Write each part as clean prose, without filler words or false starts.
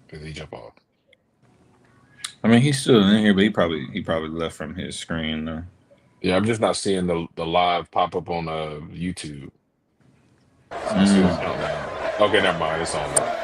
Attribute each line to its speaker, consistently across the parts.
Speaker 1: Did he jump off?
Speaker 2: I mean, he's still in here, but he probably left from his screen though.
Speaker 1: Yeah, I'm just not seeing the live pop up on YouTube. So I see his
Speaker 2: Mm.
Speaker 1: countdown. Okay, never mind. It's on now.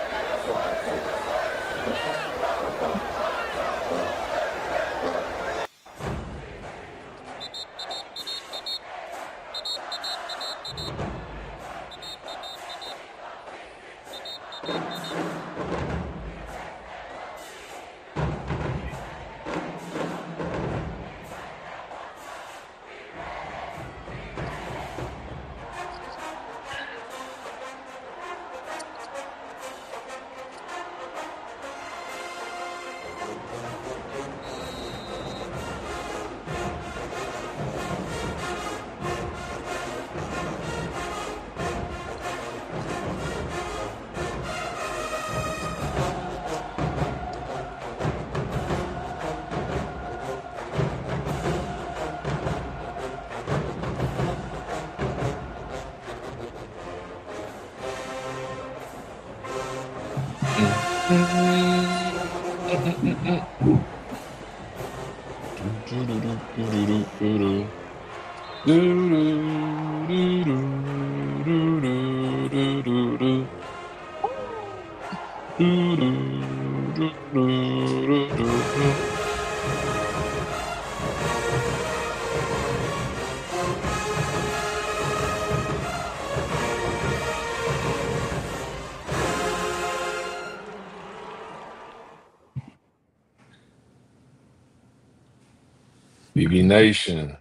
Speaker 1: BB Nation,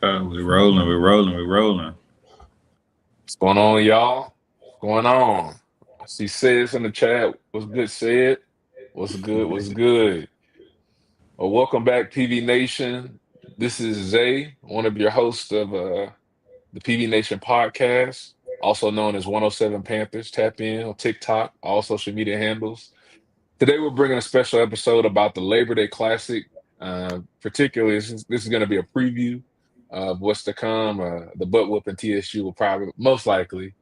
Speaker 2: We're rolling. We're rolling. We're rolling.
Speaker 1: what's going on, y'all? What's going on? I see Sis in the chat. What's good, Sid? What's good? What's good? Well, welcome back, PV Nation. This is Zay, one of your hosts of the PV Nation podcast, also known as 107 Panthers. Tap in on TikTok, all social media handles. Today, we're bringing a special episode about the Labor Day Classic. Particularly, this is going to be a preview of what's to come. The butt whooping TSU will probably, most likely,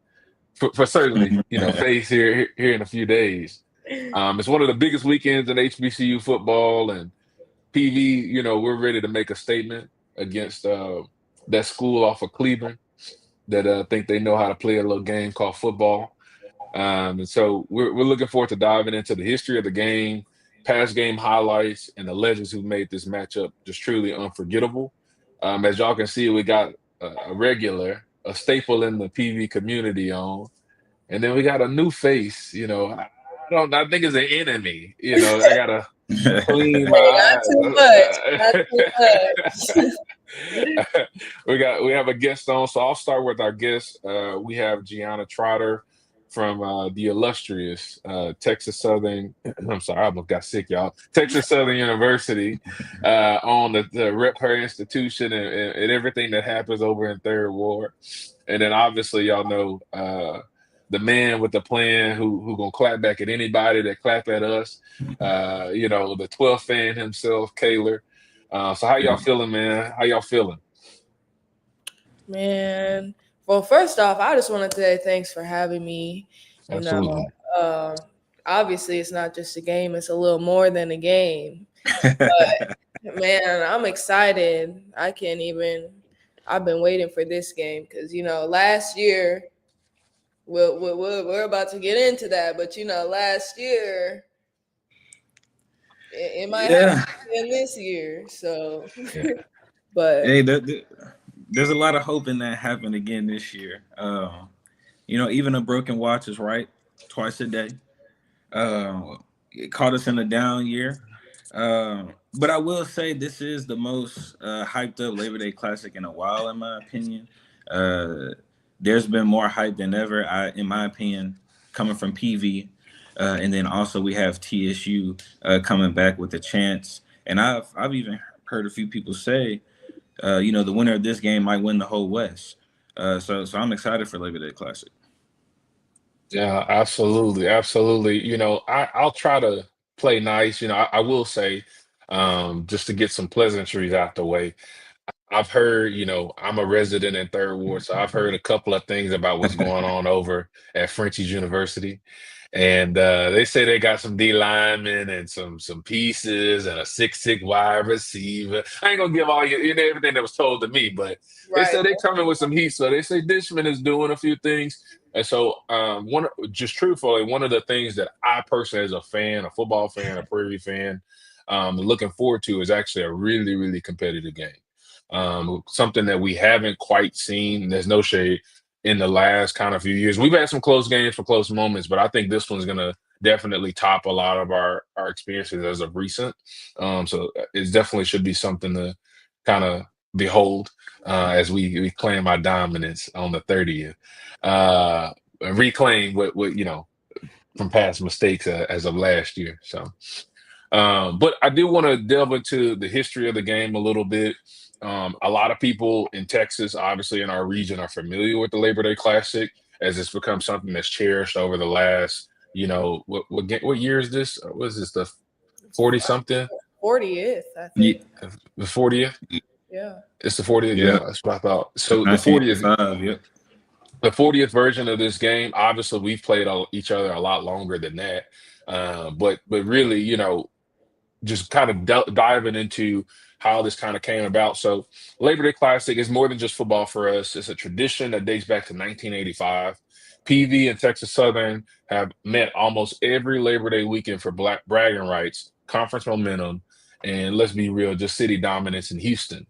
Speaker 1: for certainly, face here in a few days. It's one of the biggest weekends in HBCU football, and PV, we're ready to make a statement against that school off of Cleveland that think they know how to play a little game called football. And so we're looking forward to diving into the history of the game, past game highlights, and the legends who made this matchup just truly unforgettable. As y'all can see, we got a regular, a staple in the PV community on, and then we got a new face. I think it's an enemy. I gotta clean my
Speaker 3: Hey, not too much. Not
Speaker 1: eyes.
Speaker 3: too much.
Speaker 1: We have a guest on, so I'll start with our guest. We have Gianna Trotter from the illustrious Texas Southern. I'm sorry, I almost got sick, y'all. Texas Southern University, on the rep her institution and everything that happens over in Third Ward, and then obviously y'all know the man with the plan who gonna clap back at anybody that clap at us. The 12th fan himself, Kaler. So how y'all feeling, man? How y'all feeling?
Speaker 3: Man. Well, first off, I just want to say thanks for having me. You know,
Speaker 1: Absolutely.
Speaker 3: um, obviously, it's not just a game, it's a little more than a game. But man, I'm excited. I've been waiting for this game because, last year, we're about to get into that, but, last year, it might happen
Speaker 2: Yeah.
Speaker 3: again this year. So,
Speaker 1: Yeah.
Speaker 3: but.
Speaker 2: Hey, there's a lot of hope in that happen again this year. Even a broken watch is right twice a day. It caught us in a down year. But I will say this is the most hyped up Labor Day Classic in a while, in my opinion. Uh, there's been more hype than ever, in my opinion, coming from PV. And then also we have TSU coming back with a chance. And I've even heard a few people say, the winner of this game might win the whole West. So I'm excited for Labor Day Classic.
Speaker 1: Yeah, absolutely, absolutely. I'll try to play nice. I will say, just to get some pleasantries out the way. I've heard, I'm a resident in Third Ward, so I've heard a couple of things about what's going on over at Frenchie's University. And they say they got some D linemen and some pieces and a 6'6" wide receiver. I ain't gonna give all everything that was told to me, but they
Speaker 3: Right.
Speaker 1: said they coming with some heat. So they say Dishman is doing a few things. And so just truthfully, one of the things that I personally, as a fan, a football fan, a Prairie fan, looking forward to is actually a really, really competitive game. Something that we haven't quite seen. There's no shade in the last kind of few years. We've had some close games for close moments, but I think this one's gonna definitely top a lot of our experiences as of recent. So it definitely should be something to kind of behold as we claim our dominance on the 30th. And reclaim what from past mistakes as of last year. So but I do want to delve into the history of the game a little bit. A lot of people in Texas, obviously in our region, are familiar with the Labor Day Classic as it's become something that's cherished over the last, what year is this? Was this the 40 something?
Speaker 3: 40th, I
Speaker 2: Yeah.
Speaker 3: think.
Speaker 1: The 40th?
Speaker 3: Yeah.
Speaker 1: It's the 40th.
Speaker 2: Yeah.
Speaker 1: Yeah, that's what I thought. So the 40th,
Speaker 2: 1985. Yep.
Speaker 1: the 40th version of this game. Obviously, we've played each other a lot longer than that. But really, just kind of diving into how this kind of came about. So, Labor Day Classic is more than just football for us. It's a tradition that dates back to 1985. PV and Texas Southern have met almost every Labor Day weekend for bragging rights, conference momentum, and let's be real, just city dominance in Houston.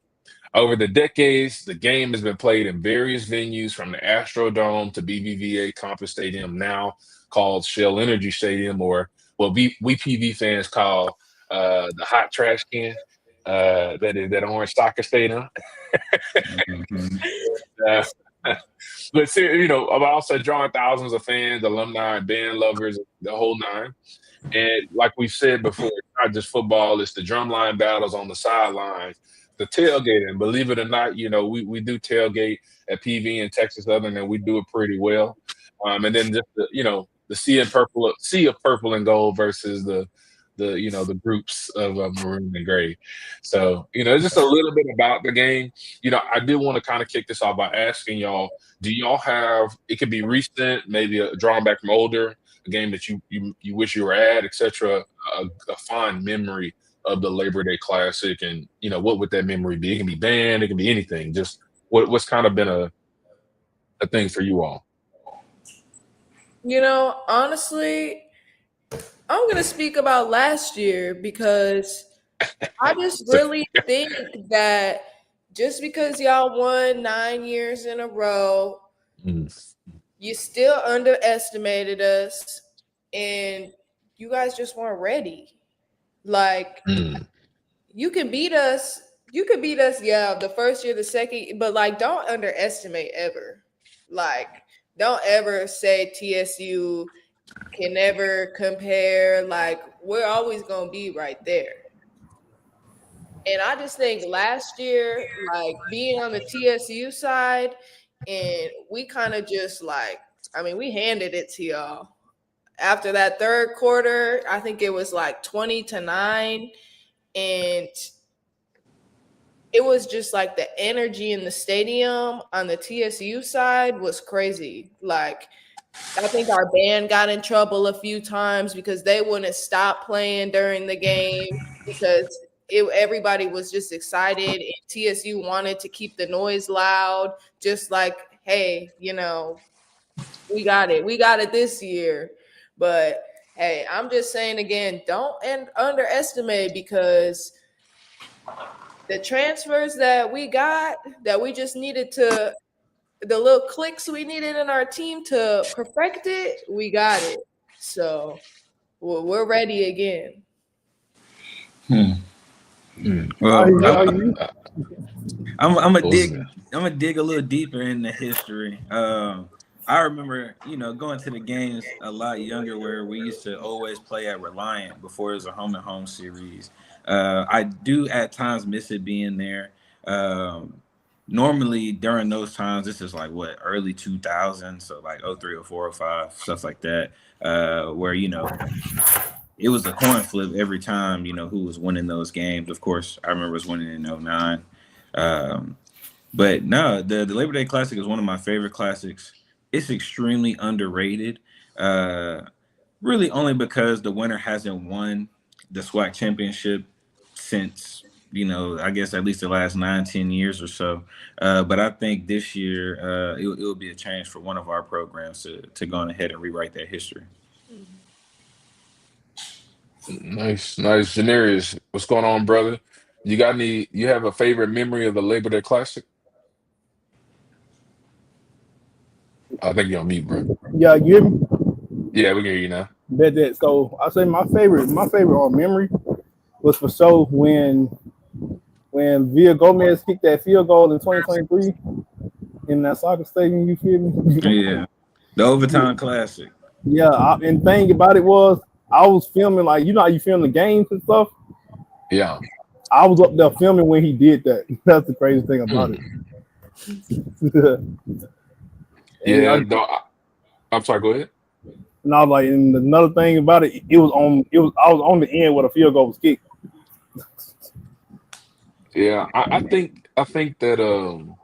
Speaker 1: Over the decades, the game has been played in various venues from the Astrodome to BBVA Compass Stadium, now called Shell Energy Stadium, or what we PV fans call the hot trash can, that is that orange soccer stadium.
Speaker 2: Mhm.
Speaker 1: Uh, but I've also drawn thousands of fans, alumni, band lovers, the whole nine. And like we've said before, it's not just football, it's the drumline battles on the sidelines, the tailgating. Believe it or not, we do tailgate at PV in Texas Southern, and we do it pretty well. And then just the sea of purple and gold versus the groups of maroon and gray. So, it's just a little bit about the game. I did want to kind of kick this off by asking y'all, do y'all have, it could be recent, maybe drawn back from older, a game that you wish you were at, etc., a fond memory of the Labor Day Classic, and what would that memory be? It can be band, it can be anything. Just what's kind of been a thing for you all.
Speaker 3: Honestly, I'm gonna speak about last year because I just really think that just because y'all won 9 years in a row, you still underestimated us, and you guys just weren't ready. Like, you can beat us. You could beat us, yeah, the first year, the second, but like, don't underestimate ever. Like, don't ever say TSU can never compare. Like, we're always gonna be right there. And I just think last year, like being on the TSU side, and we kind of just like, I mean, we handed it to y'all. After that third quarter, I think it was like 20-9. And it was just like the energy in the stadium on the TSU side was crazy. Like, I think our band got in trouble a few times because they wouldn't stop playing during the game because everybody was just excited, and TSU wanted to keep the noise loud, just like, hey, we got it. We got it this year. But hey, I'm just saying again, don't underestimate, because the transfers that we got, that we just needed to, the little clicks we needed in our team to perfect it, we got it. So we're ready again.
Speaker 2: Well,
Speaker 4: Are you?
Speaker 2: I'm gonna dig a little deeper in the history. I remember, going to the games a lot younger, where we used to always play at Reliant before it was a home and home series. I do at times miss it being there. Normally during those times, this is like what, early 2000s, so like 03, 04, 05, stuff like that, where it was a coin flip every time, who was winning those games. Of course, I remember us winning in 09. But no, the Labor Day Classic is one of my favorite classics. It's extremely underrated. Uh, Really only because the winner hasn't won the SWAC championship since, I guess at least the last 9, 10 years or so. But I think this year it'll be a change for one of our programs to go on ahead and rewrite that history.
Speaker 3: Mhm.
Speaker 1: Nice, nice. Janarius, what's going on, brother? You have a favorite memory of the Labor Day Classic? I think you're on mute, bro.
Speaker 4: Yeah, you hear me?
Speaker 1: Yeah, we can hear you now.
Speaker 4: Bet that. So I say my favorite on memory was for sure when Villa Gomez kicked that field goal in 2023 in that soccer stadium. You feel me?
Speaker 2: Yeah, the overtime classic.
Speaker 4: Yeah. And thing about it was I was filming, like, how you film the games and stuff.
Speaker 1: Yeah.
Speaker 4: I was up there filming when he did that. That's the crazy thing about it.
Speaker 1: Mm.
Speaker 4: and I,
Speaker 1: Yeah, no, I'm sorry, go ahead.
Speaker 4: and I was like, and another thing about it, I was on the end where the field goal was kicked.
Speaker 1: Yeah, I think that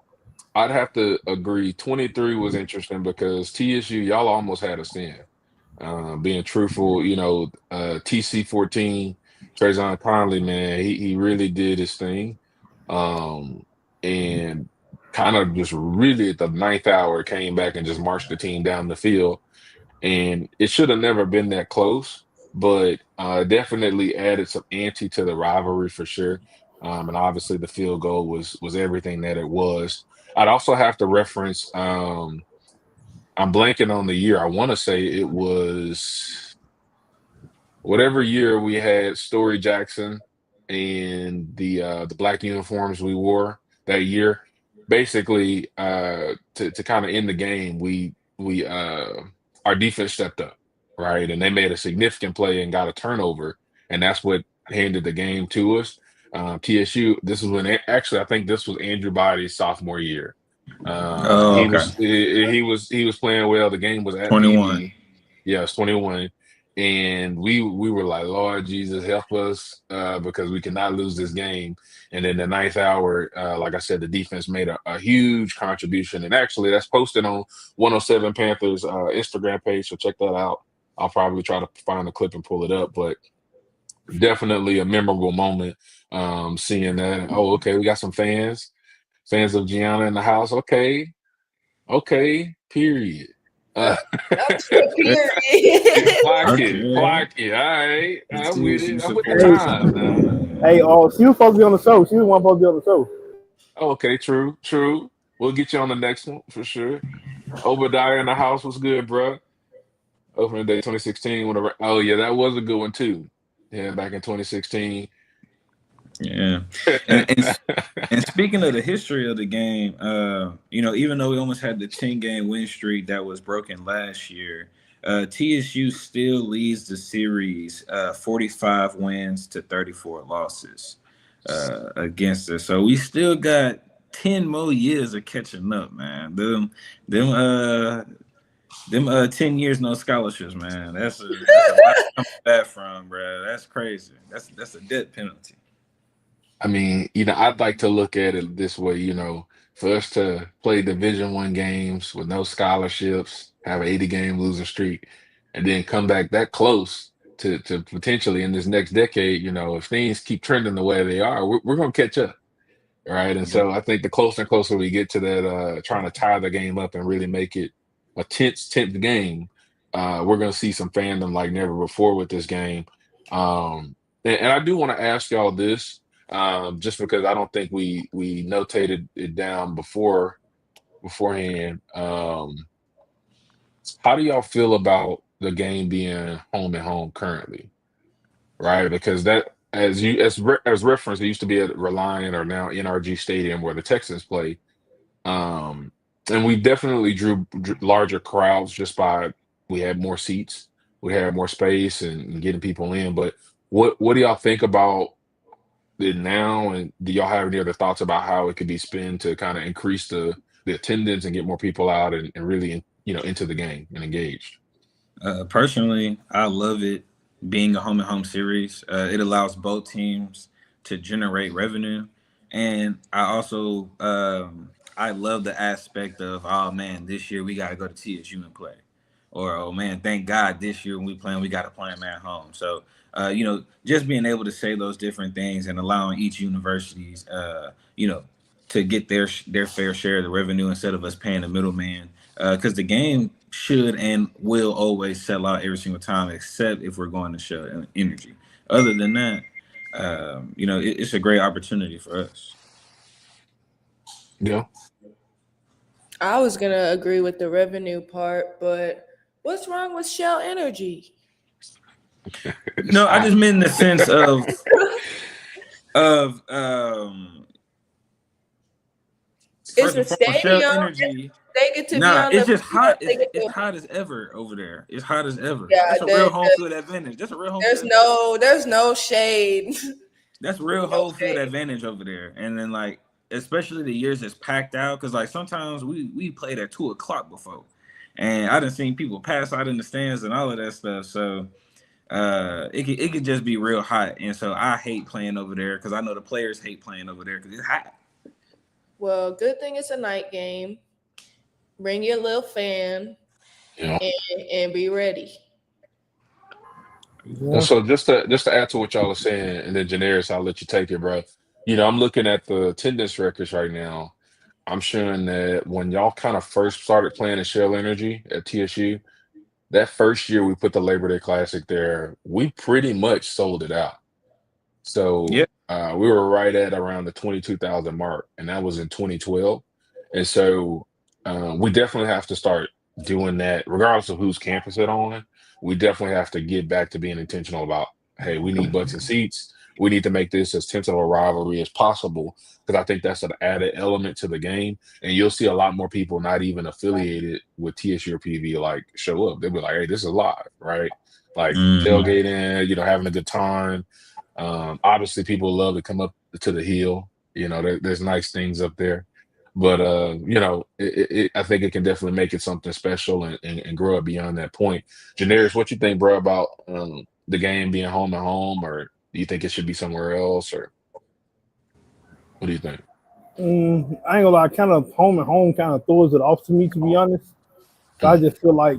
Speaker 1: I'd have to agree. 23 was interesting because TSU, y'all almost had us in. Being truthful, TC 14, Trayvon Conley, man, he really did his thing. Um, and kind of just really at the ninth hour came back and just marched the team down the field. And it should have never been that close, but definitely added some ante to the rivalry for sure. And obviously the field goal was everything that it was. I'd also have to reference I'm blanking on the year. I want to say it was whatever year we had Story Jackson and the black uniforms we wore that year. Basically, to kind of end the game, we our defense stepped up, right, and they made a significant play and got a turnover, and that's what handed the game to us. TSU. This is when actually I think this was Andrew Body's sophomore year.
Speaker 2: Oh,
Speaker 1: He
Speaker 2: okay.
Speaker 1: was playing well. The game was at
Speaker 2: 21.
Speaker 1: PV. Yeah, it's 21, and we were like, Lord Jesus, help us because we cannot lose this game. And then the ninth hour, like I said, the defense made a huge contribution, and actually that's posted on 107 Panthers Instagram page, so check that out. I'll probably try to find the clip and pull it up, but definitely a memorable moment seeing that. Oh, okay, we got some fans of Gianna in the house. Okay, okay, period.
Speaker 3: Uh,
Speaker 1: Uh,
Speaker 3: not your period.
Speaker 1: clock it,
Speaker 2: Okay.
Speaker 1: clock it. All right, I'm with
Speaker 2: TSU
Speaker 1: it. I'm with the
Speaker 4: Hey,
Speaker 1: times now.
Speaker 2: Supreme.
Speaker 4: hey, she was supposed to be on the show. She was one supposed to be on the show.
Speaker 1: Okay, true, true. We'll get you on the next one for sure. Obadiah in the house was good, bro. Opening day 2016. Whatever. Oh yeah, that was a good one too. Yeah, back in 2016.
Speaker 2: Yeah, and speaking of the history of the game, even though we almost had the 10 game win streak that was broken last year, TSU still leads the series 45 wins to 34 losses against us. So we still got 10 more years of catching up, man. Them 10 years no scholarships, man. That's a lot to come back from, bro. That's crazy. That's a death penalty.
Speaker 1: I mean, I'd like to look at it this way, for us to play Division 1 games with no scholarships, have an 80 game losing streak, and then come back that close to potentially in this next decade, if things keep trending the way they are, we're going to catch up. Right. And
Speaker 2: Yeah.
Speaker 1: so I think the closer and closer we get to that, trying to tie the game up and really make it a tenth game, we're going to see some fandom like never before with this game. And I do want to ask y'all this, just because I don't think we notated it down beforehand. How do y'all feel about the game being home and home currently? Right? Because that, as reference, it used to be at Reliant or now NRG Stadium where the Texans play, um, and we definitely drew larger crowds just by we had more seats, we had more space, and getting people in. But what do y'all think about it now? And do y'all have any other thoughts about how it could be spent to kind of increase the attendance and get more people out and really into the game and engaged?
Speaker 2: Personally, I love it being a home and home series. It allows both teams to generate revenue. And I also I love the aspect of, oh man, this year we got to go to TSU and play, or oh man, thank God this year when we playing we got to play them at home. So just being able to say those different things and allowing each universities to get their fair share of the revenue instead of us paying the middleman, because the game should and will always sell out every single time, except if we're going to show energy. Other than that, it's a great opportunity for us.
Speaker 1: Yeah.
Speaker 3: I was gonna agree with the revenue part, but what's wrong with Shell Energy?
Speaker 1: It's
Speaker 2: No, I
Speaker 1: hot.
Speaker 2: just meant in the sense of
Speaker 3: It's
Speaker 2: first
Speaker 3: a
Speaker 2: and foremost, Shell
Speaker 3: stadium.
Speaker 2: Energy.
Speaker 3: They get to be
Speaker 2: Nah,
Speaker 3: on
Speaker 2: it's
Speaker 3: the
Speaker 2: just
Speaker 3: field.
Speaker 2: hot.
Speaker 3: They get
Speaker 2: It's
Speaker 3: to,
Speaker 2: hot as ever over there. It's hot as ever.
Speaker 3: yeah.
Speaker 2: That's a real home field advantage. That's a real home field advantage.
Speaker 3: There's no shade.
Speaker 2: That's real
Speaker 3: No
Speaker 2: home field
Speaker 3: shade.
Speaker 2: advantage over there. And then like, especially the years it's packed out, because like sometimes we played at 2 o'clock before, and I done seen people pass out in the stands and all of that stuff. So it could just be real hot, and so I hate playing over there because I know the players hate playing over there because it's hot.
Speaker 3: Well, good thing it's a night game. Bring your little fan
Speaker 1: Yeah.
Speaker 3: and be ready.
Speaker 1: And
Speaker 4: Yeah.
Speaker 1: so just to add to what y'all are saying, and then Janaris, I'll let you take it, bro. I'm looking at the attendance records right now. I'm showing that when y'all kind of first started playing at Shell Energy at TSU, that first year we put the Labor Day Classic there, we pretty much sold it out.
Speaker 2: Yeah.
Speaker 1: So we were right at around the 22,000 mark, and that was in 2012. And so we definitely have to start doing that, regardless of whose campus it on. We definitely have to get back to being intentional about, hey, we need butts and seats. We need to make this as tense of a rivalry as possible because I think that's an added element to the game. And you'll see a lot more people not even affiliated with TSU or PV like show up. They'll be like, hey, this is live, right? Like
Speaker 2: Mhm.
Speaker 1: tailgating, having a good time. Obviously, people love to come up to the hill. There's nice things up there, but I think it can definitely make it something special and grow it beyond that point. Janaris, what you think, bro, about the game being home and home, or do you think it should be somewhere else, or what do you think?
Speaker 4: I ain't gonna lie, kind of home and home kind of throws it off to me, to be honest. So I
Speaker 1: Mm,
Speaker 4: just feel like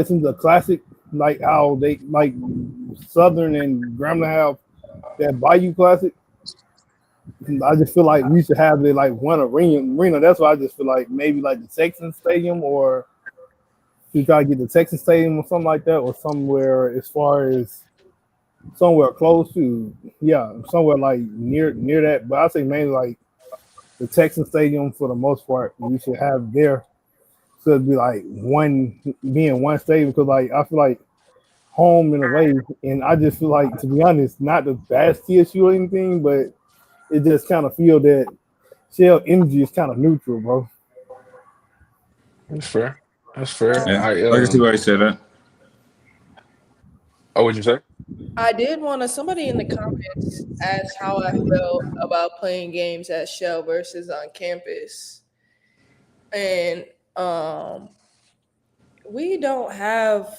Speaker 4: since the classic, like how they like Southern and Grambling have that Bayou Classic, I just feel like we should have it like one arena. That's why I just feel like maybe like the Texas Stadium, or you try to get the Texas Stadium or something like that, or somewhere as far as somewhere close to, yeah, somewhere like near that. But I say mainly like the Texas Stadium for the most part. We should have there. So it'd be like being one stadium, because like I feel like home in a way, and I just feel like, to be honest, not the best TSU or anything, but it just kind of feel that Shell Energy is kind of neutral, bro.
Speaker 1: that's fair. That's fair.
Speaker 2: Yeah, I can see why you said that.
Speaker 1: Oh, what'd you say?
Speaker 3: I did want to. Somebody in the comments asked how I felt about playing games at Shell versus on campus, and we don't have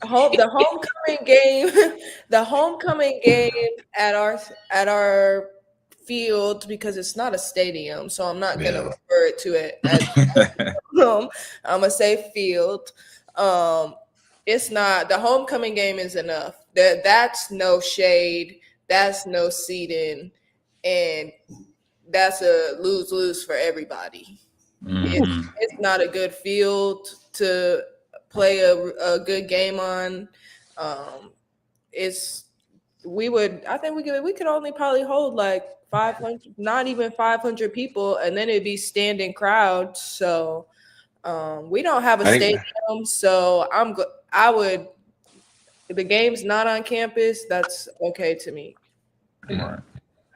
Speaker 3: the homecoming game. The homecoming game at our field, because it's not a stadium, so I'm not gonna
Speaker 1: Yeah.
Speaker 3: refer to it as home. I'm gonna say field. Um, it's not, the homecoming game is enough. That's no shade. That's no seeding, and that's a lose lose for everybody.
Speaker 2: Hmm.
Speaker 3: It's not a good field to play a good game on. Um, it's I think we could only probably hold like 500, not even 500 people, and then it'd be standing crowds. So we don't have a
Speaker 1: I think.
Speaker 3: stadium, so I would, if the game's not on campus, that's okay to me.
Speaker 1: Yeah.
Speaker 2: Right.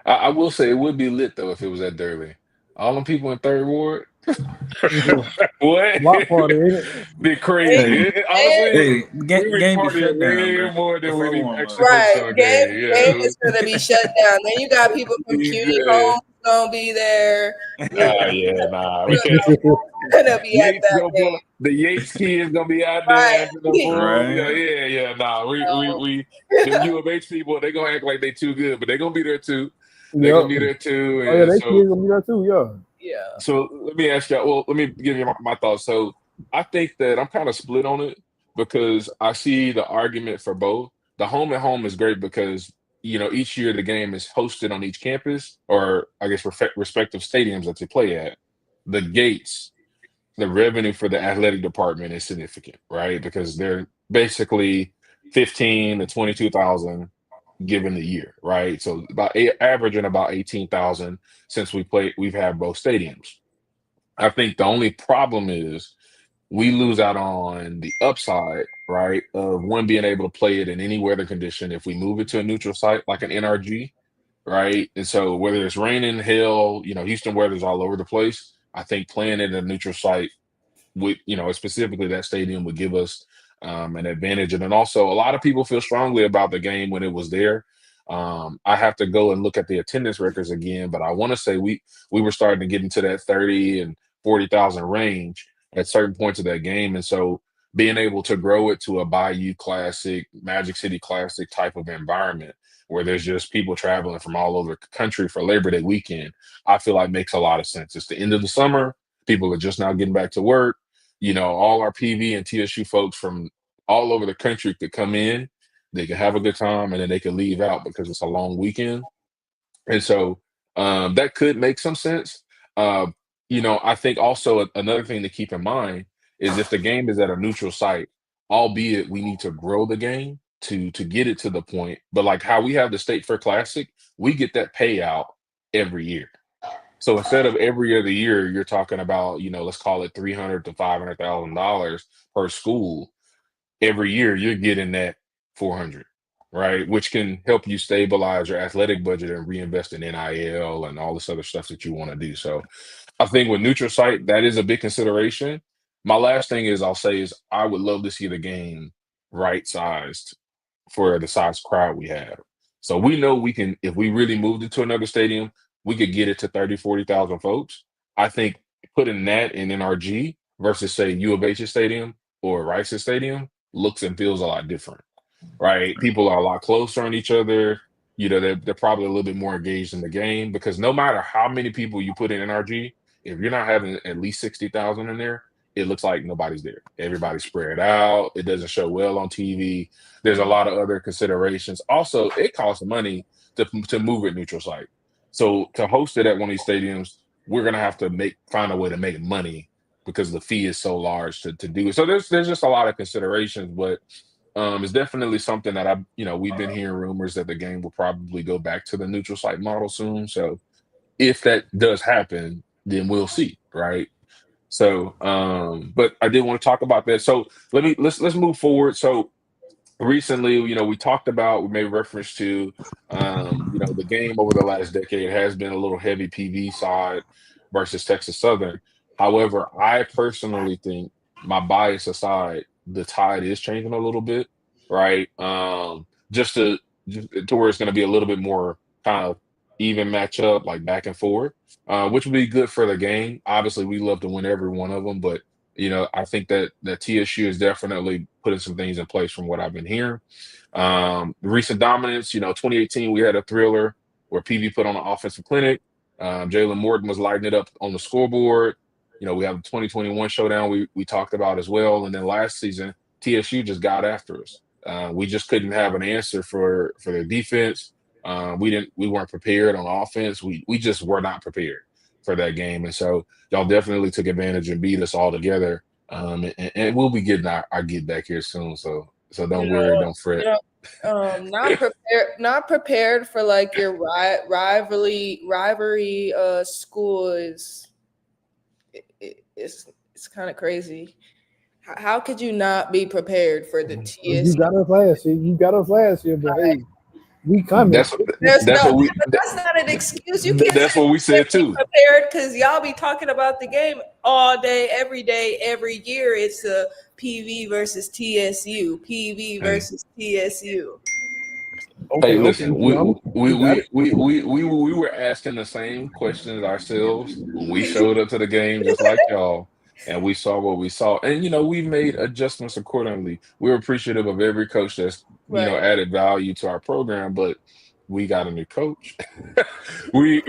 Speaker 1: I will say it would be lit though if it was at Derby. All them people in Third Ward, what?
Speaker 4: Block party, ain't it?
Speaker 1: Be
Speaker 3: And,
Speaker 1: crazy.
Speaker 2: Hey,
Speaker 1: Honestly,
Speaker 3: and
Speaker 2: hey,
Speaker 1: we be
Speaker 2: game be shut
Speaker 1: partying
Speaker 2: down, bro,
Speaker 1: way more than we
Speaker 2: before
Speaker 1: be
Speaker 2: warm up.
Speaker 1: actually focused
Speaker 3: right,
Speaker 1: on
Speaker 3: game
Speaker 1: game.
Speaker 3: game
Speaker 1: Yeah.
Speaker 3: is gonna be shut down. Then you got people from CUNY
Speaker 1: Yeah.
Speaker 3: homes gonna be there. You
Speaker 1: Ah, yeah, nah, we can't.
Speaker 3: know, gonna be at
Speaker 1: Yates
Speaker 3: that
Speaker 1: gonna pull
Speaker 3: game.
Speaker 1: up. The Yates kids gonna be out there after the
Speaker 3: Right.
Speaker 1: bull. Yeah,
Speaker 2: Right.
Speaker 1: yeah, yeah. Nah, we
Speaker 3: So,
Speaker 1: them U of H people, they gonna act like they too good, but they gonna be there too. They're gonna
Speaker 4: Yep.
Speaker 1: be there too,
Speaker 4: Oh yeah,
Speaker 1: and
Speaker 4: they
Speaker 1: so
Speaker 4: kids gonna be there too. Yeah.
Speaker 3: Yeah.
Speaker 1: so let me ask you. Well, let me give you my thoughts. So I think that I'm kind of split on it because I see the argument for both. The home at home is great because each year the game is hosted on each campus, or I guess respective stadiums that they play at. The gates, the revenue for the athletic department is significant, right? Because they're basically 15 to 22,000 given the year, right? So averaging about 18,000 since we've had both stadiums. I think the only problem is we lose out on the upside, right, of one being able to play it in any weather condition if we move it to a neutral site like an NRG, right? And so whether it's raining, hail, Houston weather's all over the place. I think playing it in a neutral site would, specifically that stadium would give us an advantage. And then also, a lot of people feel strongly about the game when it was there. I have to go and look at the attendance records again, but I want to say we were starting to get into that 30 and 40,000 range at certain points of that game, and so being able to grow it to a Bayou Classic, Magic City Classic type of environment where there's just people traveling from all over the country for Labor Day weekend, I feel like makes a lot of sense. It's the end of the summer. People are just now getting back to work. All our PV and TSU folks from all over the country could come in, they could have a good time, and then they could leave out because it's a long weekend. And so that could make some sense. Uh, I think also another thing to keep in mind is if the game is at a neutral site, albeit we need to grow the game to get it to the point. But like how we have the State Fair Classic, we get that payout every year. So instead of every other year, you're talking about, let's call it 300 to $500,000 per school. Every year, you're getting that 400, right? Which can help you stabilize your athletic budget and reinvest in NIL and all this other stuff that you want to do. So I think with neutral site, that is a big consideration. My last thing is I'll say is I would love to see the game right sized for the size crowd we have. So we know we can, if we really moved it to another stadium, we could get it to 30, 40,000 folks. I think putting that in NRG versus say U of H's stadium or Rice's stadium looks and feels a lot different, right? People are a lot closer on each other. They're probably a little bit more engaged in the game because no matter how many people you put in NRG, if you're not having at least 60,000 in there, it looks like nobody's there. Everybody's spread out. It doesn't show well on TV. There's a lot of other considerations. Also, it costs money to move it neutral site. So to host it at one of these stadiums, we're gonna have to find a way to make money because the fee is so large to do it. So there's just a lot of considerations, but it's definitely something that we've been hearing rumors that the game will probably go back to the neutral site model soon. So if that does happen, then we'll see, right? So, but I did want to talk about that. So let's move forward. So recently, we talked about, we made reference to, the game over the last decade has been a little heavy PV side versus Texas Southern. However, I personally think, my bias aside, the tide is changing a little bit, right? Just to where it's going to be a little bit more kind of even matchup, like back and forth, which would be good for the game. Obviously, we love to win every one of them, but I think that TSU is definitely putting some things in place from what I've been hearing. The recent dominance, 2018, we had a thriller where PV put on an offensive clinic. Jalen Morton was lighting it up on the scoreboard. We have the 2021 showdown we talked about as well. And then last season, TSU just got after us. We just couldn't have an answer for their defense. We weren't prepared on offense. We just were not prepared for that game. And so y'all definitely took advantage and beat us all together. And we'll be getting our get back here soon. So don't worry, don't fret.
Speaker 3: Not prepared for like your rivalry school is it's kind of crazy. How could you not be prepared for the TSU?
Speaker 4: You got us last year. You got us last year, but hey, we coming.
Speaker 1: That's
Speaker 3: not an excuse. You can't.
Speaker 1: That's what we said too.
Speaker 3: Prepared because y'all be talking about the game all day, every year. It's a PV versus TSU. PV versus TSU.
Speaker 1: Hey, listen, we were asking the same questions ourselves when we showed up to the game, just like y'all, and we saw what we saw, and we made adjustments accordingly. We're appreciative of every coach that's
Speaker 3: Right.
Speaker 1: added value to our program, but we got a new coach. We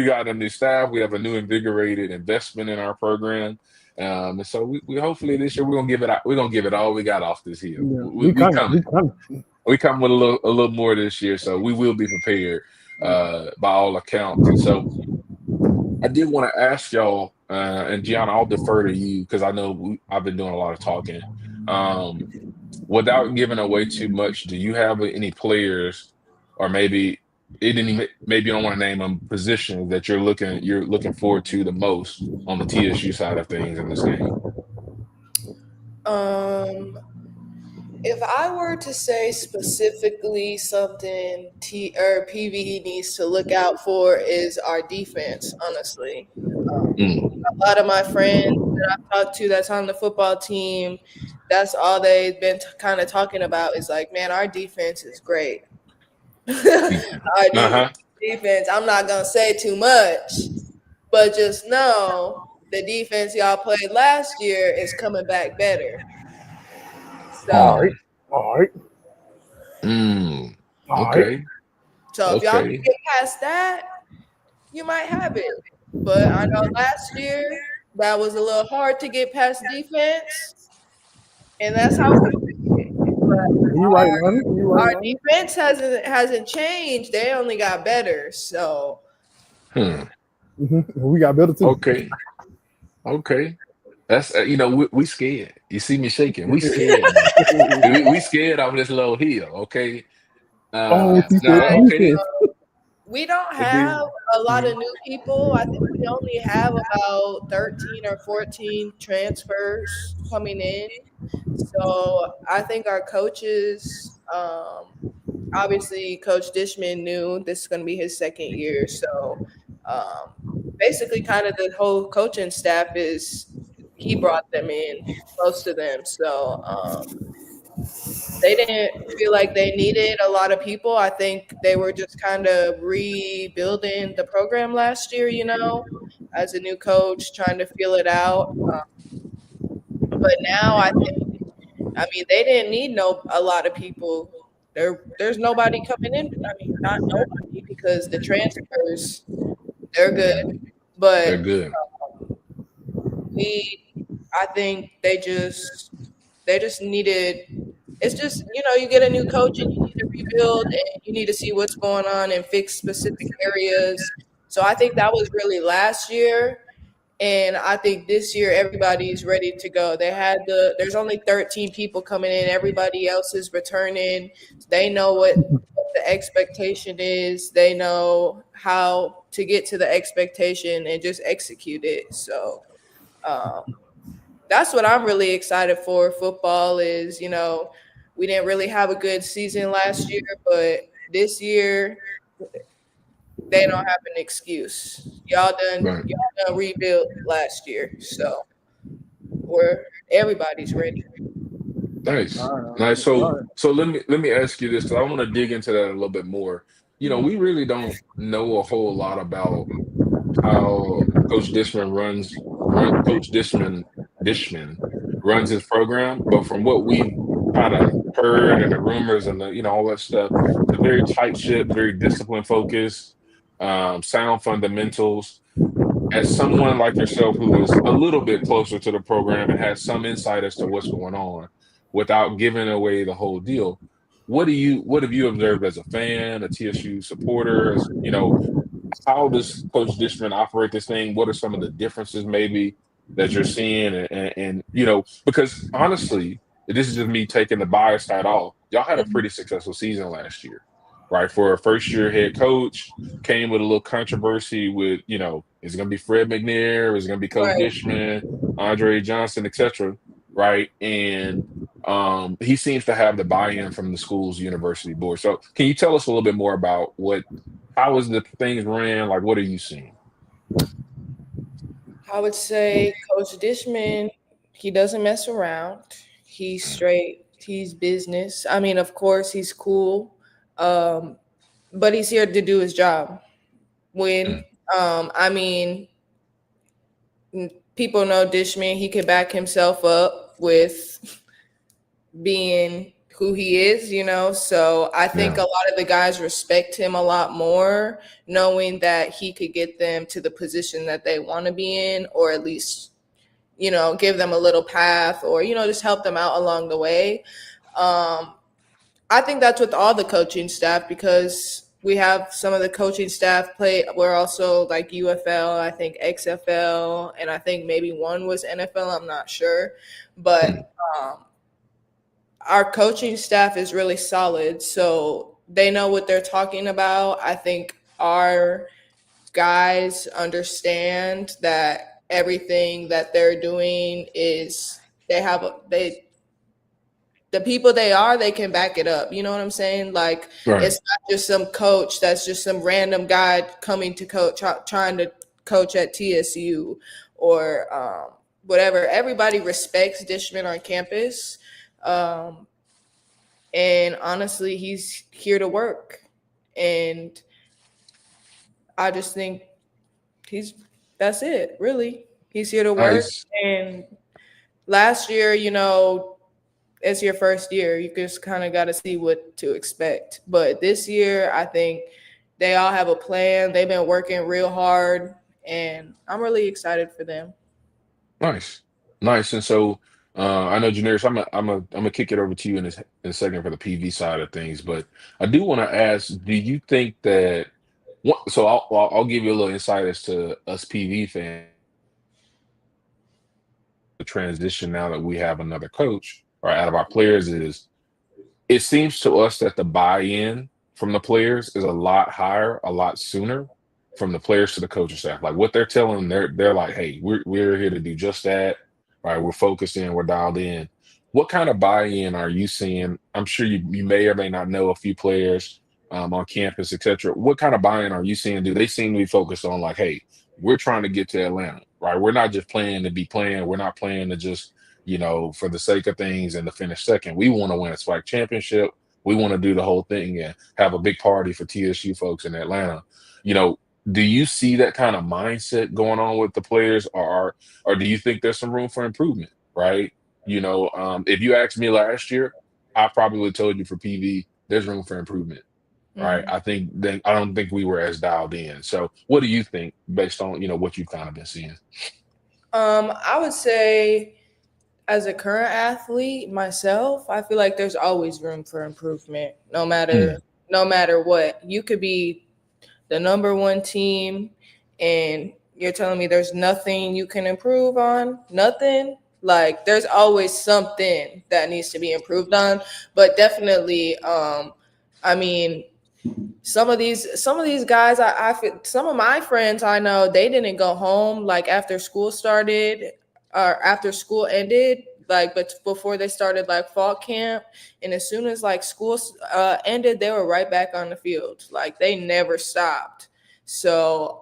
Speaker 1: got a new staff. We have a new invigorated investment in our program. And so we hopefully this year we're gonna give it out. We're gonna give it all we got off this hill.
Speaker 4: Yeah,
Speaker 1: We coming.
Speaker 4: we coming.
Speaker 1: We come with a little more this year, so we will be prepared by all accounts. And so I did want to ask y'all, and Gianna, I'll defer to you because I know I've been doing a lot of talking. Um, Without giving away too much, do you have any players, or maybe it didn't even, maybe you don't want to name them, positions that you're looking forward to the most on the TSU side of things in this game?
Speaker 3: Um, if I were to say specifically something T or PV needs to look out for is our defense, honestly.
Speaker 1: Mm,
Speaker 3: A lot of my friends that I've talked to that's on the football team, that's all they've been kind of talking about is like, man, our defense is great. Our
Speaker 1: uh-huh.
Speaker 3: defense, I'm not going to say too much, but just know the defense y'all played last year is coming back better. So,
Speaker 4: All right,
Speaker 1: Mm,
Speaker 4: all right,
Speaker 1: mm,
Speaker 4: all right.
Speaker 1: okay.
Speaker 3: so if y'all can
Speaker 1: Okay.
Speaker 3: get past that, you might have it. But I know last year that was a little hard to get past defense, and that's how we did.
Speaker 4: You right, Lonnie. You right,
Speaker 3: Our
Speaker 4: Lonnie.
Speaker 3: defense hasn't changed. They only got better. So
Speaker 1: Hmm.
Speaker 4: We got better too.
Speaker 1: Okay. Okay. That's we scared. You see me shaking. We scared now. We scared off this low hill. Okay.
Speaker 4: Oh, she said
Speaker 1: No.
Speaker 3: I
Speaker 1: Okay.
Speaker 4: defense.
Speaker 3: we don't
Speaker 1: Okay.
Speaker 3: have a lot of new people. I think we only have about 13 or 14 transfers coming in. So I think our coaches, obviously, Coach Dishman knew this is going to be his second year. So um, basically, kind of the whole coaching staff is he brought them in, most of them. So they didn't feel like they needed a lot of people. I think they were just kind of rebuilding the program last year, as a new coach, trying to feel it out. But now I mean, they didn't need a lot of people. There's nobody coming in. I mean, not nobody because the transfers they're good,
Speaker 1: They're
Speaker 3: but
Speaker 1: good.
Speaker 3: we I think they just needed. It's just you get a new coach and you need to rebuild and you need to see what's going on and fix specific areas. So I think that was really last year. And I think this year everybody's ready to go. There's only 13 people coming in. Everybody else is returning. They know what the expectation is. They know how to get to the expectation and just execute it. So um, that's what I'm really excited for. Football is, we didn't really have a good season last year, but this year they don't have an excuse.
Speaker 1: Right.
Speaker 3: Y'all done rebuilt last year, so we're everybody's ready.
Speaker 1: Nice.
Speaker 4: All right,
Speaker 1: Nice.
Speaker 4: all
Speaker 1: So
Speaker 4: right.
Speaker 1: so let me ask you this because I want to dig into that a little bit more. We really don't know a whole lot about how Coach Dishman runs his program, but from what we've kind of heard and the rumors and the all that stuff, it's a very tight ship, very discipline focused, sound fundamentals. As someone like yourself who is a little bit closer to the program and has some insight as to what's going on, without giving away the whole deal, what have you observed as a fan, a TSU supporter, how does Coach Dishman operate this thing? What are some of the differences maybe that you're seeing? And because honestly, this is just me taking the bias side off. Y'all had a
Speaker 3: Mhm.
Speaker 1: pretty successful season last year, right? For a first year head coach, came with a little controversy with, is it going to be Fred McNair? Is it going to be Coach
Speaker 3: Right.
Speaker 1: Dishman, Andre Johnson, etc. Right? And he seems to have the buy-in from the school's university board. So can you tell us a little bit more about how is the things ran? Like, what are you seeing?
Speaker 3: I would say Coach Dishman, he doesn't mess around. He's
Speaker 1: Mm,
Speaker 3: straight. He's business. I mean, of course, he's cool, um, but he's here to do his job. Win.
Speaker 1: mm,
Speaker 3: I mean, people know Dishman. He can back himself up with being who he is, So I think
Speaker 1: Yeah.
Speaker 3: a lot of the guys respect him a lot more, knowing that he could get them to the position that they want to be in, or at least, give them a little path, or, just help them out along the way. I think that's with all the coaching staff, because we have some of the coaching staff we're also like UFL, I think XFL, and I think maybe one was NFL. I'm not sure.
Speaker 1: Hmm.
Speaker 3: But our coaching staff is really solid. So they know what they're talking about. I think our guys understand that everything that they're doing is the people they can back it up. You know what I'm saying? Like,
Speaker 1: Right.
Speaker 3: it's not just some coach that's just some random guy coming to coach, trying to coach at TSU or whatever. Everybody respects Dishman on campus. Um, and honestly, he's here to work. And I just think that's it, really. He's here to work.
Speaker 1: Nice.
Speaker 3: And last year, it's your first year. You just kind of got to see what to expect. But this year, I think they all have a plan. They've been working real hard, and I'm really excited for them.
Speaker 1: Nice. Nice. And so I know Janaris, I'm gonna kick it over to you in a second for the PV side of things, but I do want to ask, do you think that so I'll give you a little insight as to us PV fans, the transition now that we have another coach or out of our players is it seems to us that the buy-in from the players is a lot higher, a lot sooner from the players to the coaching staff. Like what they're telling them, they're like, hey, we're here to do just that. Right. We're focused in, we're dialed in. What kind of buy-in are you seeing? I'm sure you may or may not know a few players on campus, et cetera. What kind of buy-in are you seeing? Do they seem to be focused on like, hey, we're trying to get to Atlanta, right? We're not just playing to be playing. We're not playing to just for the sake of things and to finish second. We want to win a SWAC championship. We want to do the whole thing and have a big party for TSU folks in Atlanta. You know, do you see that kind of mindset going on with the players, or do you think there's some room for improvement? Right? If you asked me last year, I probably would have told you for PV, there's room for improvement. Right?
Speaker 3: Mhm.
Speaker 1: I don't think we were as dialed in. So, what do you think based on what you've kind of been seeing?
Speaker 3: I would say, as a current athlete myself, I feel like there's always room for improvement, no
Speaker 1: Hmm.
Speaker 3: matter what. You could be the number one team, and you're telling me there's nothing you can improve on? Nothing? Like, there's always something that needs to be improved on. But definitely, I mean, some of these guys, I feel, some of my friends I know, they didn't go home like after school started or after school ended, like, but before they started like fall camp. And as soon as like school ended, they were right back on the field. Like, they never stopped. So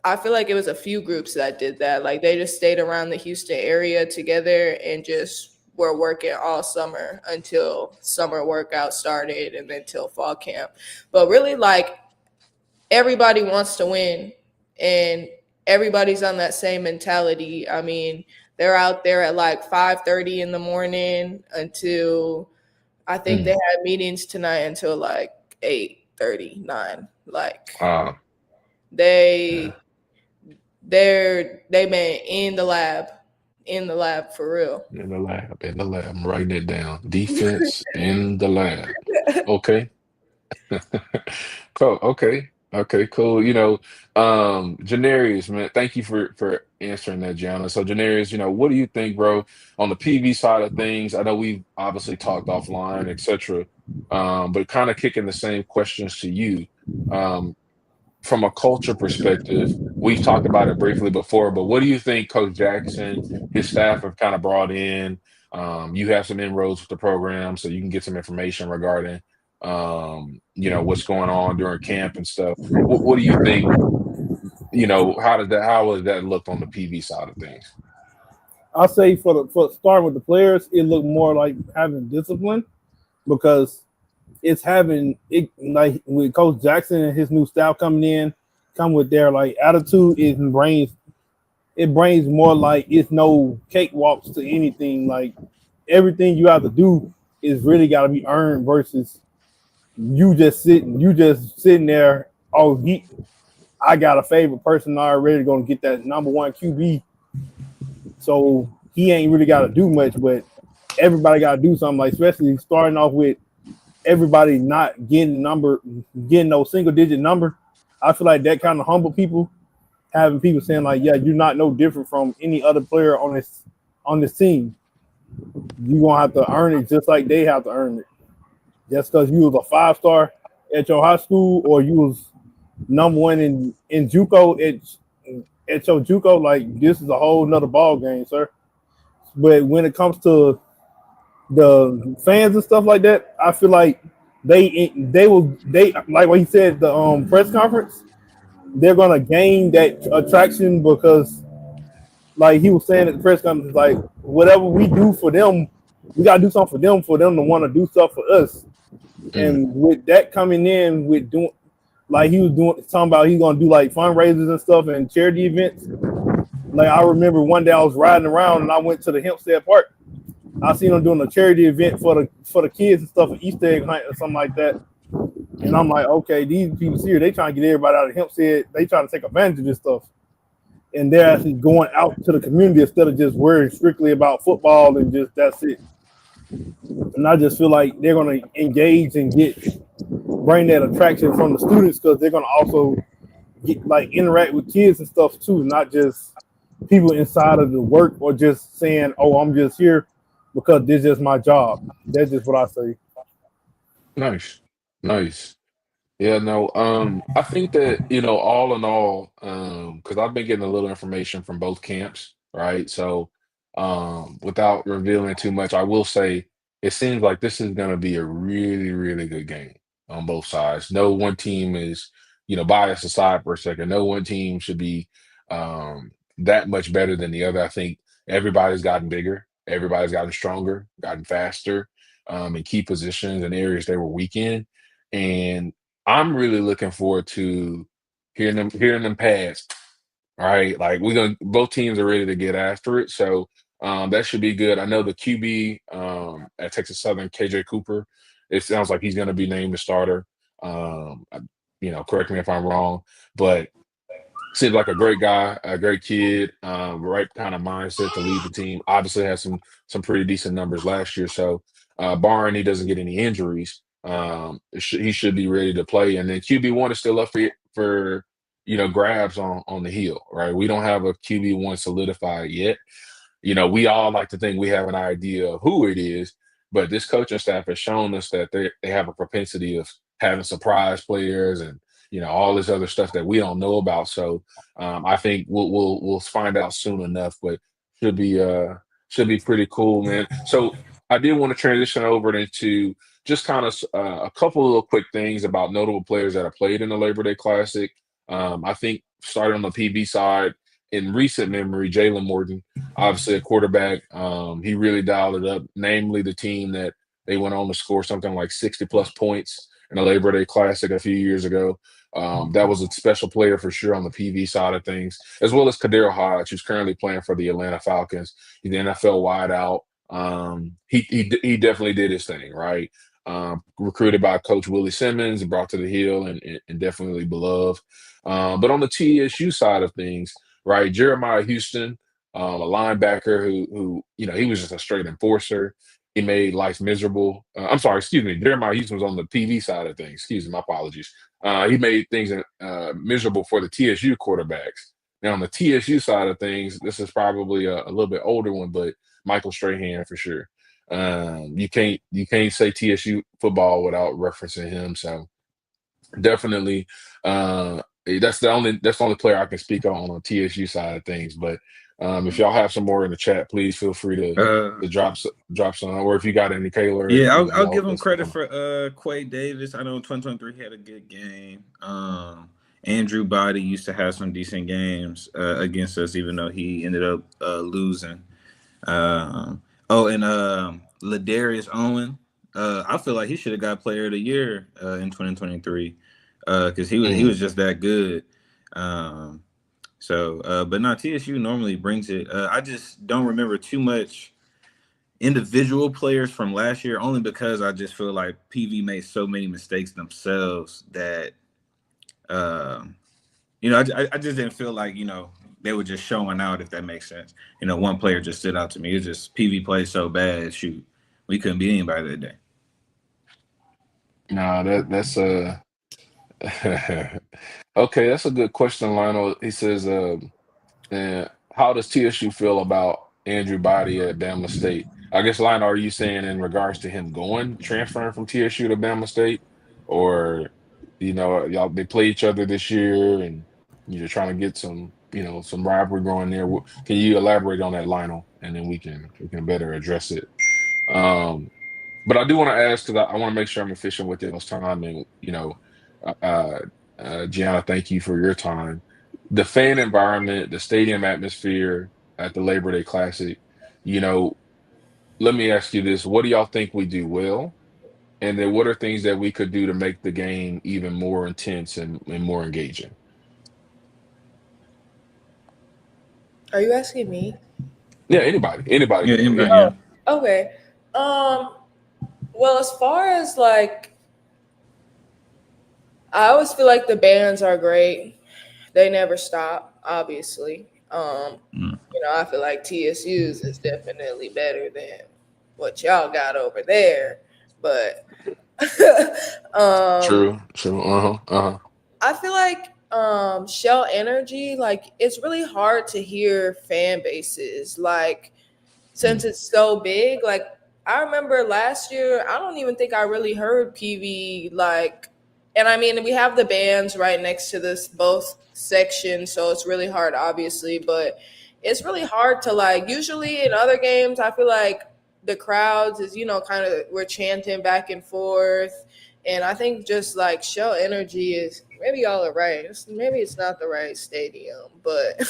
Speaker 3: I feel like it was a few groups that did that. Like, they just stayed around the Houston area together and just were working all summer until summer workout started and then till fall camp. But really, like, everybody wants to win, and everybody's on that same mentality. I mean, they're out there at like 5:30 in the morning until, I think they
Speaker 1: Hmm.
Speaker 3: had meetings tonight until like 8:39. Like,
Speaker 1: Uh, yeah.
Speaker 3: they they've been in the lab for real.
Speaker 1: In the lab, in the lab. I'm writing it down. Defense in the lab. Okay. Cool. Okay. Okay, cool. Janarius, man, thank you for answering that, Gianna. So Janarius, what do you think, bro, on the PV side of things? I know we've obviously talked offline, etc. But kind of kicking the same questions to you. Um, from a culture perspective, we've talked about it briefly before, but what do you think Coach Jackson, his staff have kind of brought in? You have some inroads with the program, so you can get some information regarding, what's going on during camp and stuff. What do you think? How has that looked on the PV side of things?
Speaker 4: I'll say for starting with the players, it looked more like having discipline because it's having it like with Coach Jackson and his new staff coming in, come with their like attitude. It brings more like it's no cakewalks to anything. Like everything you have to do, is really got to be earned versus you just sitting there. Oh, I got a favorite person already going to get that number one QB, so he ain't really got to do much, but everybody got to do something. Like especially starting off with everybody not getting no single digit number. I feel like that kind of humble people, having people saying like, yeah, you're not no different from any other player on this team. You gonna have to earn it just like they have to earn it. Just because you was a 5-star at your high school or you was number one in JUCO at your JUCO, like this is a whole nother ball game, sir. But when it comes to the fans and stuff like that, I feel like they like what he said the press conference, they're gonna gain that attraction because like he was saying at the press conference, like whatever we do for them, we gotta do something for them to want to do stuff for us.
Speaker 1: Mm.
Speaker 4: And with that coming in with doing like he was doing talking about he's gonna do like fundraisers and stuff and charity events. Like I remember one day I was riding around and I went to the Hempstead Park. I seen him doing a charity event for the kids and stuff, an Easter egg hunt or something like that. And I'm like, okay, these people here, they trying to get everybody out of Hempstead. They trying to take advantage of this stuff. And they're actually going out to the community instead of just worrying strictly about football and just that's it. And I just feel like they're going to engage and bring that attraction from the students because they're going to also get like interact with kids and stuff too, not just people inside of the work or just saying, oh, I'm just here because this is my job. That's just what I say.
Speaker 1: Nice, nice. Yeah, no, I think that, all in all, because I've been getting a little information from both camps, right? So, without revealing too much, I will say it seems like this is going to be a really, really good game on both sides. No one team is, bias aside for a second, no one team should be that much better than the other. I think everybody's gotten bigger, everybody's gotten stronger, gotten faster, in key positions and areas they were weak in. And I'm really looking forward to hearing them pads. All right, like we're gonna both teams are ready to get after it, so that should be good. I know the QB at Texas Southern, KJ Cooper. It sounds like he's gonna be named the starter. Correct me if I'm wrong, but seems like a great guy, a great kid, right kind of mindset to lead the team. Obviously, has some pretty decent numbers last year. So, barring he doesn't get any injuries, he should be ready to play. And then QB1 is still up for grabs on the heel, right? We don't have a QB1 solidified yet. We all like to think we have an idea of who it is, but this coaching staff has shown us that they have a propensity of having surprise players and all this other stuff that we don't know about. So I think we'll find out soon enough, but should be should be pretty cool, man. So I did want to transition over into just kind of a couple of little quick things about notable players that have played in the Labor Day Classic. I think starting on the PB side in recent memory, Jalen Morton, obviously a quarterback. He really dialed it up, namely the team that they went on to score something like 60 plus points in the Labor Day Classic a few years ago. That was a special player for sure on the PV side of things, as well as Kadero Hodge, who's currently playing for the Atlanta Falcons. He's the NFL wideout. He definitely did his thing, right? Recruited by Coach Willie Simmons and brought to the Hill and definitely beloved. But on the TSU side of things, right, Jeremiah Houston, a linebacker who he was just a straight enforcer. He made life miserable. I'm sorry, excuse me. Jeremiah Houston was on the PV side of things. Excuse me, my apologies. He made things miserable for the TSU quarterbacks. Now, on the TSU side of things, this is probably a little bit older one, but Michael Strahan for sure. You can't say TSU football without referencing him. So definitely, that's the only player I can speak on the TSU side of things. But if y'all have some more in the chat, please feel free to drop some, or if you got any Taylor.
Speaker 2: Yeah, I'll give him credit for Quay Davis. I know in 2023 he had a good game. Andrew Body used to have some decent games against us, even though he ended up losing. And Ladarius Owen. I feel like he should have got Player of the Year in 2023 because he was just that good. But not TSU normally brings it. I just don't remember too much individual players from last year, only because I just feel like PV made so many mistakes themselves that, I just didn't feel like, they were just showing out, if that makes sense. One player just stood out to me. It's just PV played so bad, shoot, we couldn't beat anybody that day.
Speaker 1: Nah, that's okay. That's a good question, Lionel. He says, how does TSU feel about Andrew Body at Bama State? I guess, Lionel, are you saying in regards to him transferring from TSU to Bama State, or y'all they play each other this year and you're trying to get some rivalry going there? Can you elaborate on that, Lionel, and then we can better address it. But I do want to ask because I want to make sure I'm efficient with y'all's time, and Gianna, thank you for your time. The fan environment, the stadium atmosphere at the Labor Day Classic. You know, let me ask you this: what do y'all think we do well, and then what are things that we could do to make the game even more intense and more engaging?
Speaker 3: Are you asking me?
Speaker 1: Yeah, anybody
Speaker 2: Yeah,
Speaker 1: can go.
Speaker 2: anybody,
Speaker 1: Yeah.
Speaker 2: yeah.
Speaker 3: Okay. Well, as far as like, I always feel like the bands are great. They never stop, obviously. I feel like TSU's is definitely better than what y'all got over there. But
Speaker 1: True. Uh-huh.
Speaker 3: I feel like Shell Energy, like it's really hard to hear fan bases. Like since it's so big, like I remember last year, I don't even think I really heard PV like, and I mean we have the bands right next to this both sections, so it's really hard obviously, but it's really hard to like usually in other games I feel like the crowds is, kind of we're chanting back and forth. And I think just like Shell Energy is maybe y'all are right. Maybe it's not the right stadium, but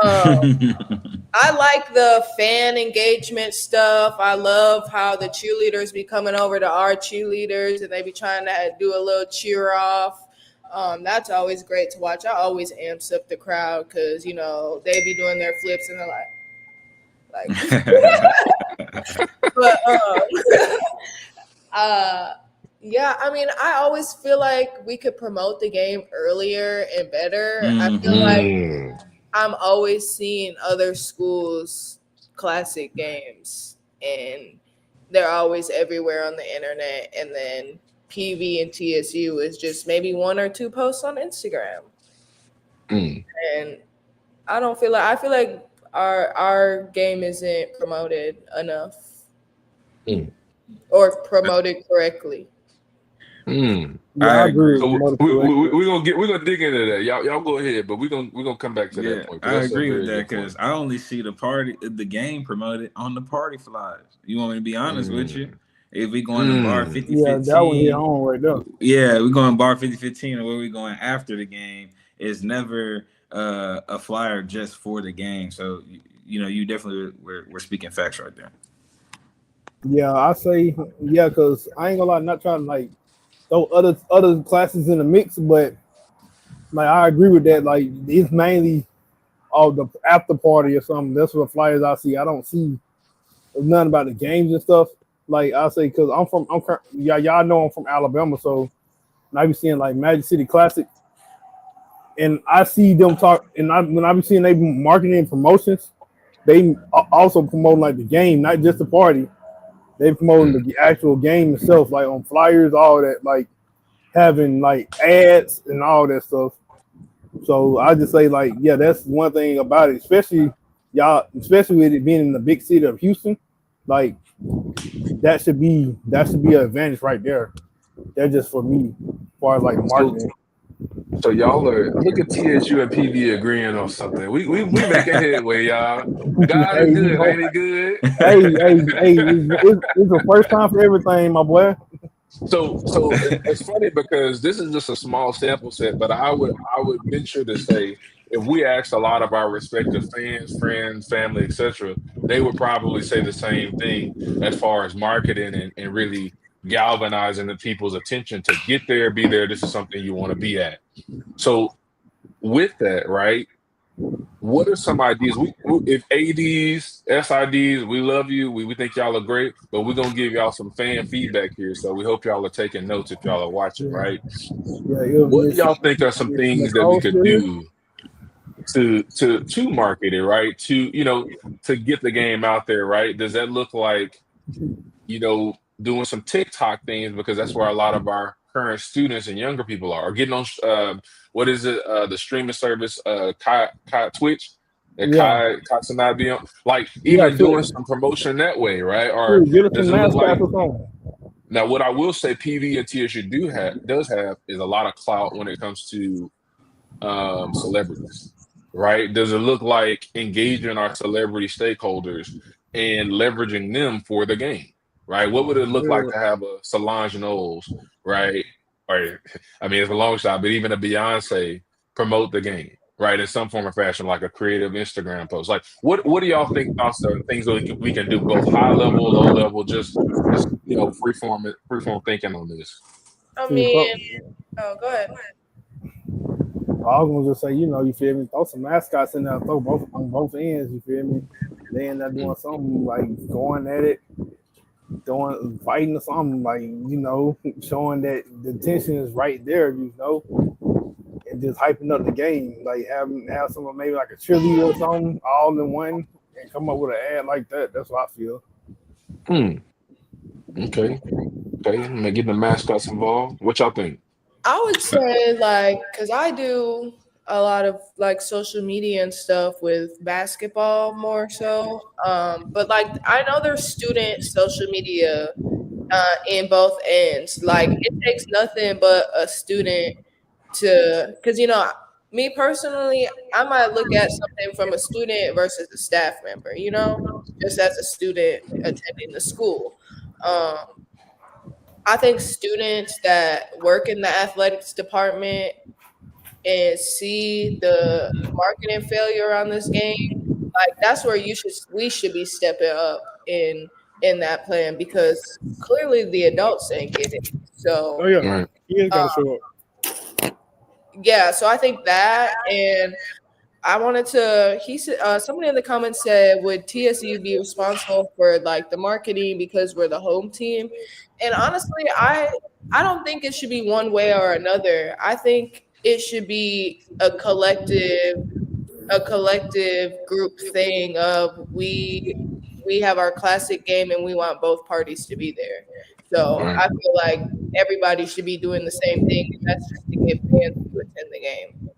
Speaker 1: Mm.
Speaker 3: I like the fan engagement stuff. I love how the cheerleaders be coming over to our cheerleaders and they be trying to do a little cheer off. That's always great to watch. I always amps up the crowd because they be doing their flips and they're but yeah, I mean, I always feel like we could promote the game earlier and better. I feel like
Speaker 1: Mm.
Speaker 3: I'm always seeing other schools' classic games, and they're always everywhere on the internet. And then PV and TSU is just maybe one or two posts on Instagram.
Speaker 1: Mm.
Speaker 3: And I feel like our game isn't promoted enough
Speaker 1: Mm.
Speaker 3: or promoted correctly.
Speaker 1: Mm.
Speaker 4: Yeah, I agree
Speaker 1: So
Speaker 4: with
Speaker 1: we're gonna dig into that. Y'all go ahead, but we're gonna come back to that point. 'Cause
Speaker 2: I
Speaker 1: that's a
Speaker 2: agree with
Speaker 1: very
Speaker 2: that
Speaker 1: good
Speaker 2: because
Speaker 1: point.
Speaker 2: I only see the game promoted on the party flyers. You want me to be honest with you? If we going to bar
Speaker 1: Mm.
Speaker 2: 50
Speaker 4: Yeah, that one hit
Speaker 2: 15,
Speaker 4: home right there.
Speaker 2: yeah, we're going bar 50 15, or where we going after the game is never a flyer just for the game. So you definitely we're speaking facts right there.
Speaker 4: Yeah, I say because I ain't gonna lie, not trying to like throw other classes in the mix, but like I agree with that. Like it's mainly all the after party or something. That's what flyers I see. I don't see nothing about the games and stuff. Like I say, because y'all know I'm from Alabama, so I be seeing like Magic City Classic, and I see them talk. And when I be seeing they marketing and promotions, they also promote like the game, not just the party. They promoting the actual game itself, like on flyers, all that, like having like ads and all that stuff. So I just say like, yeah, that's one thing about it, especially with it being in the big city of Houston, like that should be an advantage right there. That's just for me, as far as like
Speaker 1: So
Speaker 4: marketing.
Speaker 1: so y'all are look at TSU and PV agreeing on something. We making headway, y'all. God
Speaker 4: hey,
Speaker 1: is
Speaker 4: you
Speaker 1: good,
Speaker 4: know,
Speaker 1: ain't he good?
Speaker 4: hey, it's the first time for everything, my boy.
Speaker 1: So it's funny because this is just a small sample set, but I would venture to say if we asked a lot of our respective fans, friends, family, etc., they would probably say the same thing as far as marketing and really galvanizing the people's attention to get there, be there. This is something you want to be at. So with that, right? what are some ideas? If ADs, SIDs, we love you. We think y'all are great, but we're gonna give y'all some fan feedback here. So we hope y'all are taking notes if y'all are watching,
Speaker 4: Yeah,
Speaker 1: right?
Speaker 4: yeah. It was
Speaker 1: What do y'all think are some
Speaker 4: Miss
Speaker 1: things that we
Speaker 4: Nicole
Speaker 1: could
Speaker 4: still here.
Speaker 1: do to market it, right? To get the game out there, right? Does that look like doing some TikTok things because that's where a lot of our current students and younger people are, or getting on what is it, the streaming service, Twitch, that
Speaker 4: Yeah,
Speaker 1: Kai Sanat be on, like
Speaker 4: yeah.
Speaker 1: even doing
Speaker 4: Twitch,
Speaker 1: some promotion that way, right? Or
Speaker 4: Twitch, get us
Speaker 1: does
Speaker 4: some
Speaker 1: it look
Speaker 4: mascots
Speaker 1: like
Speaker 4: or something.
Speaker 1: now? What I will say, PV and TSU does have is a lot of clout when it comes to celebrities, right? Does it look like engaging our celebrity stakeholders and leveraging them for the game, right? What would it look like
Speaker 4: Yeah.
Speaker 1: to have a Solange Knowles, right? Or, I mean, it's a long shot, but even a Beyonce promote the game, right? In some form or fashion, like a creative Instagram post. Like, what do y'all think thoughts are things that we can do both high level, low level, just freeform thinking on this?
Speaker 3: I
Speaker 4: See,
Speaker 3: mean, oh, go ahead.
Speaker 4: I was gonna just say, you feel me? Throw some mascots in there, throw both on both ends. You feel me? They end up doing
Speaker 1: Mm,
Speaker 4: something like going at it, doing fighting or something like showing that the tension is right there. And just hyping up the game, like have someone maybe like a cheerleader or something, all in one, and come up with an ad like that. That's what I feel.
Speaker 1: mm, okay, okay, getting the mascots involved. What y'all think?
Speaker 3: I would say like, cause I do a lot of like social media and stuff with basketball more so. But like I know there's student social media in both ends. Like it takes nothing but a student to, cause me personally, I might look at something from a student versus a staff member. Just as a student attending the school. Um, I think students that work in the athletics department and see the marketing failure on this game, like that's where we should be stepping up in that plan because clearly the adults ain't get it.
Speaker 4: Oh
Speaker 3: So
Speaker 4: yeah,
Speaker 1: Right.
Speaker 4: he has got
Speaker 3: uh,
Speaker 4: to show up.
Speaker 3: yeah, so I think that, and I wanted to. He said somebody in the comments said, "Would TSU be responsible for like the marketing because we're the home team?" And honestly, I don't think it should be one way or another. I think it should be a collective group thing of we have our classic game and we want both parties to be there. So
Speaker 1: Right.
Speaker 3: I feel like everybody should be doing the same thing, and that's just to get fans to attend the game.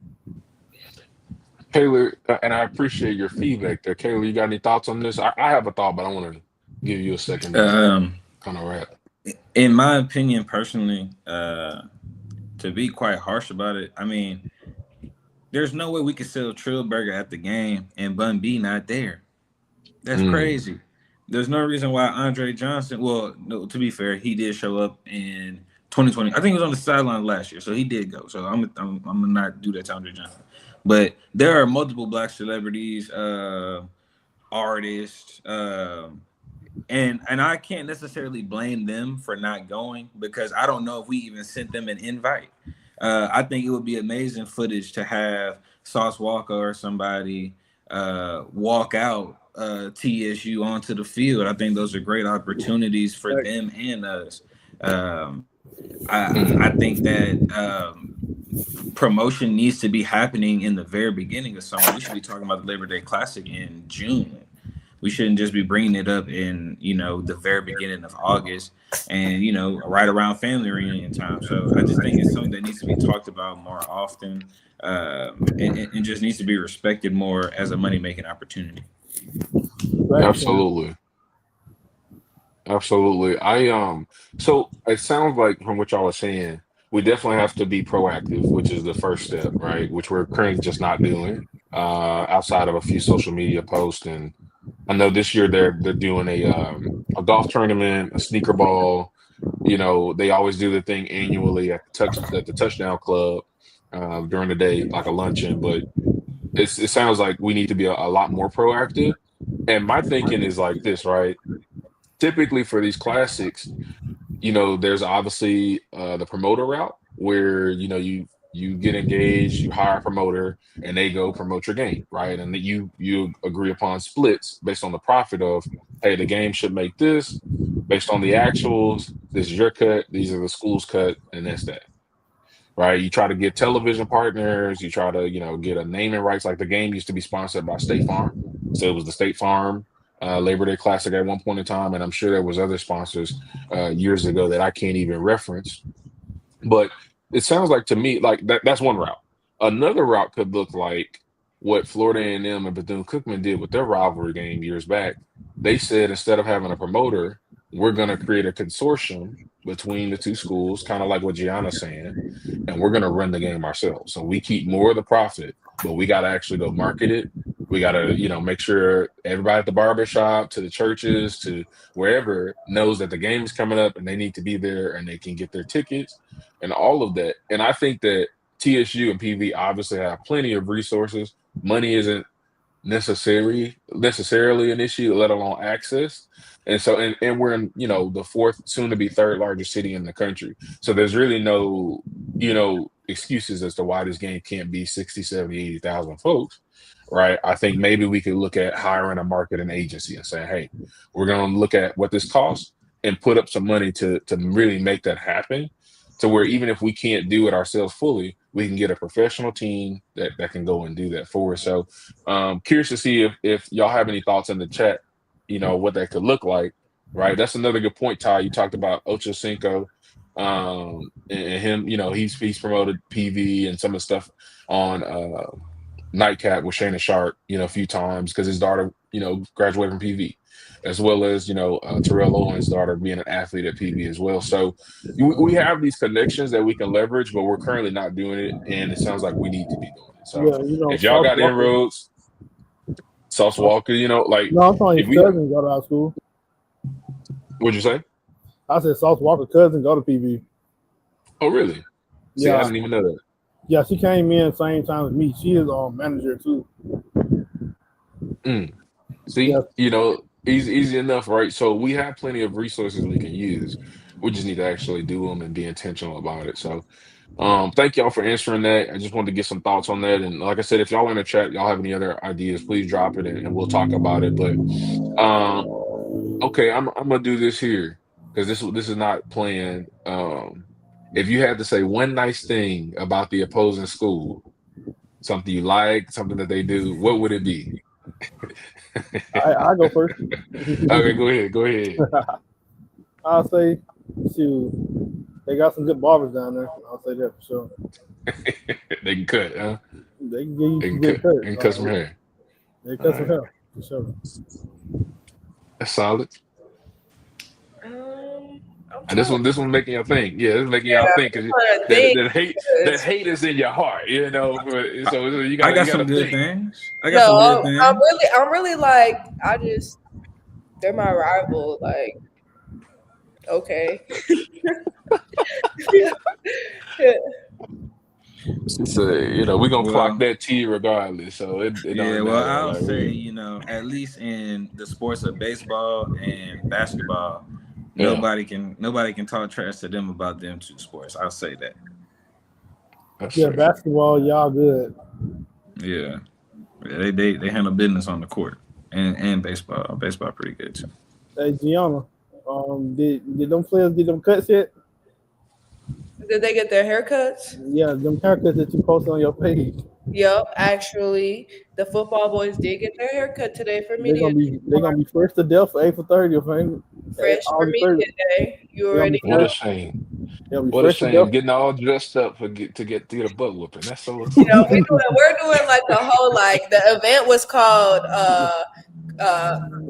Speaker 1: Taylor, and I appreciate your feedback there. Kayla, you got any thoughts on this? I have a thought, but I want to give you a second to
Speaker 2: Um,
Speaker 1: kind of wrap.
Speaker 2: in my opinion, personally, to be quite harsh about it, I mean, there's no way we could sell Trillburger at the game and Bun B not there. That's
Speaker 1: Mm,
Speaker 2: crazy. There's no reason why Andre Johnson. Well, no, to be fair, he did show up in 2020. I think he was on the sideline last year, so he did go. So I'm gonna not do that to Andre Johnson. But there are multiple black celebrities, artists, and I can't necessarily blame them for not going because I don't know if we even sent them an invite. I think it would be amazing footage to have Sauce Walker or somebody walk out TSU onto the field. I think those are great opportunities for
Speaker 4: Like,
Speaker 2: them and us. Um, I
Speaker 1: mm,
Speaker 2: think that promotion needs to be happening in the very beginning of summer. We should be talking about the Labor Day Classic in June. We shouldn't just be bringing it up in the very beginning of August and right around family reunion time. So I just think it's something that needs to be talked about more often, and just needs to be respected more as a money making opportunity.
Speaker 4: right,
Speaker 1: absolutely, absolutely. So it sounds like from what y'all are saying, we definitely have to be proactive, which is the first step, right? Which we're currently just not doing, outside of a few social media posts. And I know this year they're doing a golf tournament, a sneaker ball. They always do the thing annually at the touchdown club during the day, like a luncheon. But it sounds like we need to be a lot more proactive. And my thinking is like this, right? Typically for these classics, there's obviously the promoter route where you You get engaged, you hire a promoter, and they go promote your game, right? And then you agree upon splits based on the profit of, hey, the game should make this based on the actuals. This is your cut. These are the school's cut, and that's that, right? You try to get television partners. You try to, get a naming rights. Like the game used to be sponsored by State Farm, so it was the State Farm Labor Day Classic at one point in time, and I'm sure there was other sponsors years ago that I can't even reference. But it sounds like to me like that's one route. Another route could look like what Florida A&M and Bethune-Cookman did with their rivalry game years back. They said instead of having a promoter, we're going to create a consortium between the two schools, kind of like what Gianna's saying, and we're going to run the game ourselves. So we keep more of the profit, but we got to actually go market it. We got to, make sure everybody at the barbershop, to the churches, to wherever knows that the game is coming up and they need to be there and they can get their tickets and all of that. And I think that TSU and PV obviously have plenty of resources. Money isn't necessarily an issue, let alone access. And so, and we're in, the fourth, soon to be third largest city in the country. So there's really no, excuses as to why this game can't be 60, 70, 80,000 folks. Right. I think maybe we could look at hiring a marketing agency and saying, hey, we're going to look at what this costs and put up some money to really make that happen, to where even if we can't do it ourselves fully, we can get a professional team that can go and do that for us. So curious to see if y'all have any thoughts in the chat, what that could look like. Right. That's another good point, Ty. You talked about Ocho Cinco and him, he's promoted PV and some of the stuff on Nightcap with Shannon Sharp, a few times because his daughter, graduated from PV, as well as, Terrell Owens' daughter being an athlete at PV as well. So we have these connections that we can leverage, but we're currently not doing it. And it sounds like we need to be doing it. So
Speaker 4: Yeah,
Speaker 1: if y'all
Speaker 4: Sauce
Speaker 1: got
Speaker 4: Walker.
Speaker 1: inroads, Sauce Walker, like,
Speaker 4: No, I'm talking
Speaker 1: if
Speaker 4: his
Speaker 1: we,
Speaker 4: cousin go to our school.
Speaker 1: what'd you say?
Speaker 4: I said Sauce Walker cousin go to PV.
Speaker 1: Oh, really? See, I
Speaker 4: Yeah,
Speaker 1: didn't even know that.
Speaker 4: yeah, she came in the same time as me. She is manager too.
Speaker 1: See,
Speaker 4: Yeah,
Speaker 1: easy enough, right? So we have plenty of resources we can use. We just need to actually do them and be intentional about it. So, thank y'all for answering that. I just wanted to get some thoughts on that. And like I said, if y'all in the chat, y'all have any other ideas, please drop it and we'll talk about it. But um, okay, I'm gonna do this here because this is not planned. If you had to say one nice thing about the opposing school, something you like, something that they do, what would it be?
Speaker 4: I go first.
Speaker 1: Okay, go ahead. Go ahead.
Speaker 4: I'll say, shoot, they got some good barbers down there. I'll say that for sure.
Speaker 1: They can cut, huh?
Speaker 4: They can give you
Speaker 1: They
Speaker 4: some
Speaker 1: can
Speaker 4: good
Speaker 1: cut
Speaker 4: cuts.
Speaker 1: and cut some hair.
Speaker 4: They
Speaker 1: All
Speaker 4: cut some
Speaker 1: right.
Speaker 4: hair for sure.
Speaker 1: That's solid.
Speaker 3: I'm
Speaker 1: And this
Speaker 3: trying
Speaker 1: one,
Speaker 3: to,
Speaker 1: this one making y'all think. Yeah, this is making
Speaker 3: yeah,
Speaker 1: y'all
Speaker 3: I'm
Speaker 1: think because
Speaker 3: trying to
Speaker 1: that
Speaker 3: think.
Speaker 1: that hate that hate is in your heart, So you
Speaker 2: I
Speaker 1: gotta
Speaker 2: got some good
Speaker 1: think.
Speaker 2: things. I got some good
Speaker 3: No,
Speaker 2: things.
Speaker 3: I'm really like, they're my rival. Like, okay.
Speaker 1: So we're gonna clock
Speaker 2: Well,
Speaker 1: that T regardless. So it
Speaker 2: yeah,
Speaker 1: don't
Speaker 2: well,
Speaker 1: matter.
Speaker 2: I'll
Speaker 1: Like
Speaker 2: say,
Speaker 1: we,
Speaker 2: at least in the sports of baseball and basketball,
Speaker 1: yeah,
Speaker 2: nobody can talk trash to them about them two sports. I'll say that.
Speaker 1: that's
Speaker 4: Yeah,
Speaker 1: fair.
Speaker 4: basketball, y'all good.
Speaker 2: Yeah. Yeah, they handle business on the court. And baseball. Baseball pretty good too.
Speaker 4: Hey, Gianna, did them players get them cuts yet?
Speaker 3: Did they get their haircuts?
Speaker 4: Yeah, them haircuts that you posted on your page.
Speaker 3: Yep, actually, the football boys did get their haircut today for
Speaker 4: They're
Speaker 3: media
Speaker 4: gonna be
Speaker 3: day.
Speaker 4: they gonna be fresh to death for April 30th, man.
Speaker 3: Fresh for
Speaker 4: August 30th.
Speaker 3: media day. You
Speaker 4: They're gonna be
Speaker 3: already
Speaker 1: What
Speaker 3: know.
Speaker 1: a shame.
Speaker 4: they'll be
Speaker 1: What a
Speaker 4: fresh to
Speaker 1: shame.
Speaker 4: death.
Speaker 1: Getting all dressed up to get a butt whooping. That's so
Speaker 3: We're doing like a whole like the event was called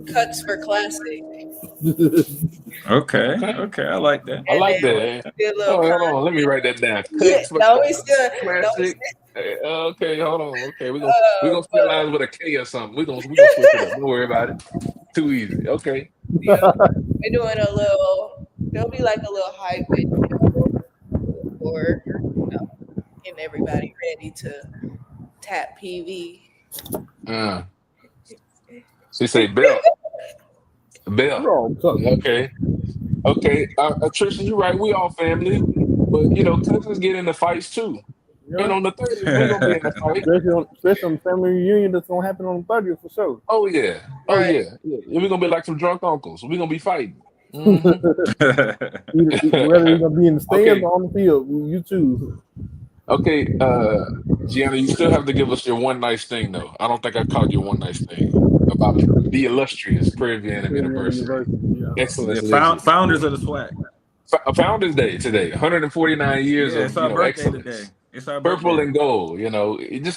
Speaker 3: Cuts for Classic.
Speaker 2: Okay.
Speaker 1: okay.
Speaker 2: Okay. I like that.
Speaker 1: I
Speaker 3: And
Speaker 1: like
Speaker 3: then we
Speaker 1: that.
Speaker 3: did a little
Speaker 1: Oh, hold
Speaker 3: con-
Speaker 1: on. Let me write that down.
Speaker 3: yeah,
Speaker 1: Cuts for
Speaker 3: no, we still no we
Speaker 1: classic.
Speaker 3: still
Speaker 1: Okay, hold on. Okay, we're gonna
Speaker 3: but
Speaker 1: spell lines with a K or something. We're gonna switch it up. Don't worry about it. Too easy. Okay.
Speaker 3: yeah, we're doing a little there'll be like a little hype video for getting everybody ready to tap PV.
Speaker 1: Uh, she say belt. Belt.
Speaker 4: Bro,
Speaker 1: Okay. Okay. Trisha, you're right. We all family. But cousins get into fights too.
Speaker 4: Yeah.
Speaker 1: And on the 30th, we're gonna be in the fight.
Speaker 4: Especially on the family reunion that's gonna happen on the 30th for sure.
Speaker 1: Oh yeah, oh
Speaker 3: Right.
Speaker 1: yeah, yeah. We're gonna be like some drunk uncles. We're gonna be fighting. Hmm.
Speaker 4: Whether you're gonna be in the stands
Speaker 1: Okay,
Speaker 4: or on the field, you choose.
Speaker 1: okay. Gianna, you still have to give us your one nice thing though. I don't think I caught your one nice thing about the illustrious Prairie View University.
Speaker 4: University. Yeah.
Speaker 2: Yeah,
Speaker 1: Excellence legend.
Speaker 2: founders of the swag.
Speaker 1: Founders Day today. 149 years
Speaker 2: Yeah,
Speaker 1: of
Speaker 2: it's our birthday today.
Speaker 1: excellence.
Speaker 2: It's our
Speaker 1: Purple
Speaker 2: birthday.
Speaker 1: and gold.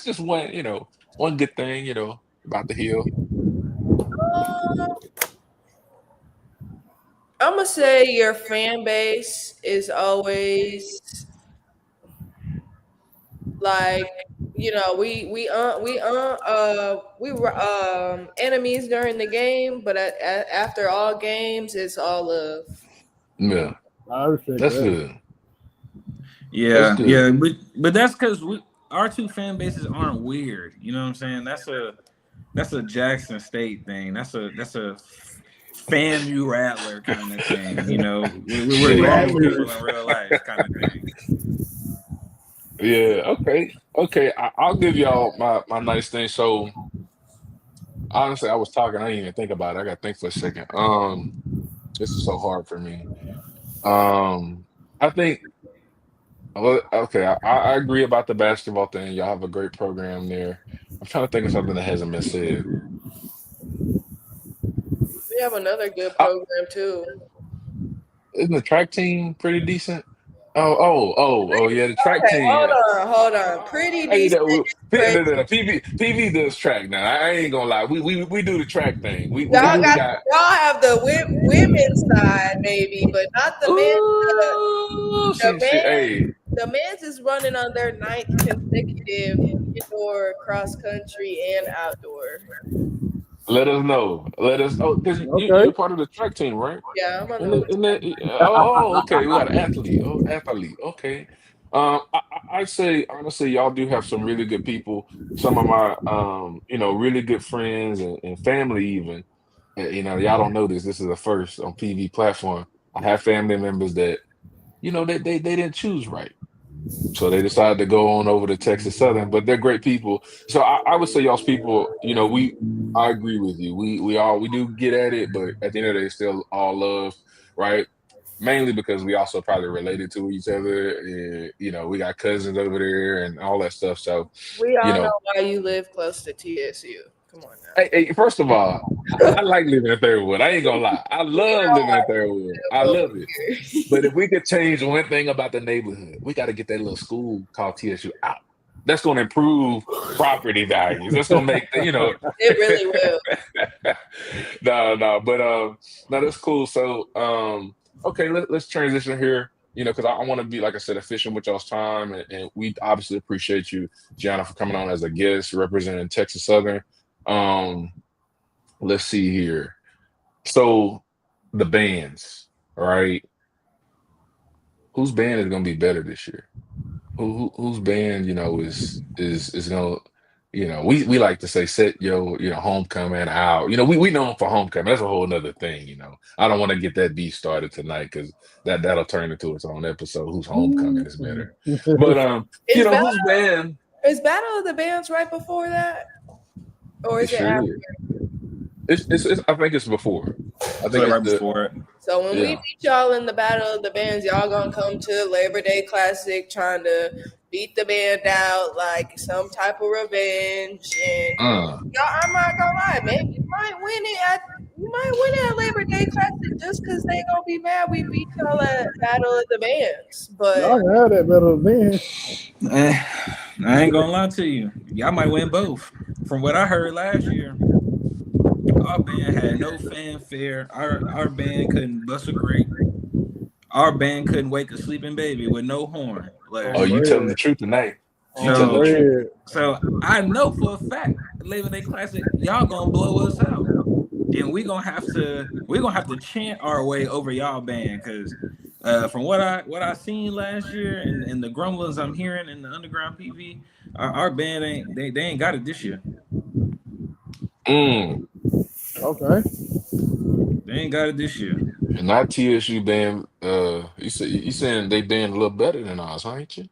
Speaker 1: Just one. One good thing. About the hill.
Speaker 3: I'm gonna say your fan base is always like, we were enemies during the game, but after all games, it's all love.
Speaker 1: Yeah,
Speaker 4: I respect
Speaker 1: that's
Speaker 4: that.
Speaker 1: good. That's
Speaker 2: Yeah,
Speaker 1: good.
Speaker 2: yeah, but that's because our two fan bases aren't weird. You know what I'm saying? That's a Jackson State thing. That's a FAMU Rattler kind of thing. We're
Speaker 1: Yeah,
Speaker 2: normal people in real life kind of thing.
Speaker 1: yeah. Okay, okay. I'll give y'all my nice thing. So honestly, I was talking. I didn't even think about it. I got to think for a second. This is so hard for me. I think. Well, okay, I agree about the basketball thing. Y'all have a great program there. I'm trying to think of something that hasn't been said.
Speaker 3: We have another good
Speaker 1: Uh,
Speaker 3: program too.
Speaker 1: isn't the track team pretty decent? Oh, yeah, the track
Speaker 3: Okay,
Speaker 1: team.
Speaker 3: hold on. Pretty
Speaker 1: Hey,
Speaker 3: decent is crazy.
Speaker 1: PV does track now. I ain't gonna lie. We do the track thing.
Speaker 3: Y'all
Speaker 1: We
Speaker 3: got
Speaker 1: got.
Speaker 3: y'all have the women's side maybe, but not the men. The,
Speaker 1: Ooh,
Speaker 3: the man
Speaker 1: hey,
Speaker 3: the men's is running on their ninth consecutive indoor cross country and outdoor.
Speaker 1: let us know. Let us. Oh, because you're
Speaker 4: Okay.
Speaker 1: part of the track team, right?
Speaker 3: Yeah, I'm on the
Speaker 1: And the,
Speaker 3: women's.
Speaker 1: and the, oh, okay. We got an athlete. Oh, athlete. Okay. I'd say honestly, y'all do have some really good people. Some of my, really good friends and family even. Y'all don't know this. This is the first on PV platform. I have family members that, they didn't choose right. So they decided to go on over to Texas Southern, but they're great people. So I would say y'all's people, I agree with you. We do get at it, but at the end of the day, it's still all love, right? Mainly because we also probably related to each other. And, we got cousins over there and all that stuff. So,
Speaker 3: We
Speaker 1: you
Speaker 3: all know
Speaker 1: know,
Speaker 3: why you live close to TSU. Come on
Speaker 1: hey, first of all, I like living in Thirdwood. I ain't gonna lie. I
Speaker 3: now. We
Speaker 1: love living in Thirdwood. I
Speaker 3: know why
Speaker 1: love it.
Speaker 3: you live over
Speaker 1: But
Speaker 3: here.
Speaker 1: if we could change one thing about the neighborhood, we got to get that little school called TSU out. That's going to improve property values. That's going to make
Speaker 3: It really will.
Speaker 1: no, but no, that's cool. So okay, let's transition here. Because I want to be, like I said, efficient with y'all's time, and we obviously appreciate you, Gianna, for coming on as a guest representing Texas Southern. Um, let's see here. So the bands, all right? Whose band is going to be better this year? Whose band is gonna we like to say set your homecoming out. We know them for homecoming. That's a whole nother thing. I don't want to get that beef started tonight because that'll turn into its own episode. Whose homecoming is better? But
Speaker 3: Is battle
Speaker 1: whose band?
Speaker 3: is Battle of the Bands right before that, or
Speaker 1: It
Speaker 3: is it
Speaker 1: sure
Speaker 3: after?
Speaker 1: is. It's I think it's before. I
Speaker 2: It's
Speaker 1: think
Speaker 2: like
Speaker 1: it's
Speaker 2: right before it.
Speaker 3: So when we
Speaker 1: yeah.
Speaker 3: beat y'all in the Battle of the Bands, y'all gonna come to Labor Day Classic trying to beat the band out like some type of revenge. And
Speaker 1: Uh,
Speaker 3: y'all, I'm not gonna lie, maybe you might win it at Labor Day Classic just because they gonna be mad we beat y'all at Battle of the Bands.
Speaker 4: Y'all
Speaker 3: But
Speaker 4: can have that better than
Speaker 2: I ain't gonna lie to you. Y'all might win both. From what I heard last year, our band had no fanfare. Our band couldn't bust a grape. Our band couldn't wake a sleeping baby with no horn
Speaker 1: oh,
Speaker 2: last
Speaker 4: on
Speaker 1: you
Speaker 2: year.
Speaker 1: telling
Speaker 4: bread.
Speaker 1: the truth tonight? You
Speaker 4: On
Speaker 1: telling the
Speaker 2: So
Speaker 1: truth?
Speaker 4: bread.
Speaker 2: so I know for a fact Labor Day Classic, y'all gonna blow us out. And we're gonna have to chant our way over y'all band because from what I seen last year and the grumblings I'm hearing in the underground PV, our band they ain't got it this year.
Speaker 1: Mm.
Speaker 4: Okay.
Speaker 2: They ain't got it this year.
Speaker 1: And not TSU band. You saying they band a little better than ours, huh, ain't you?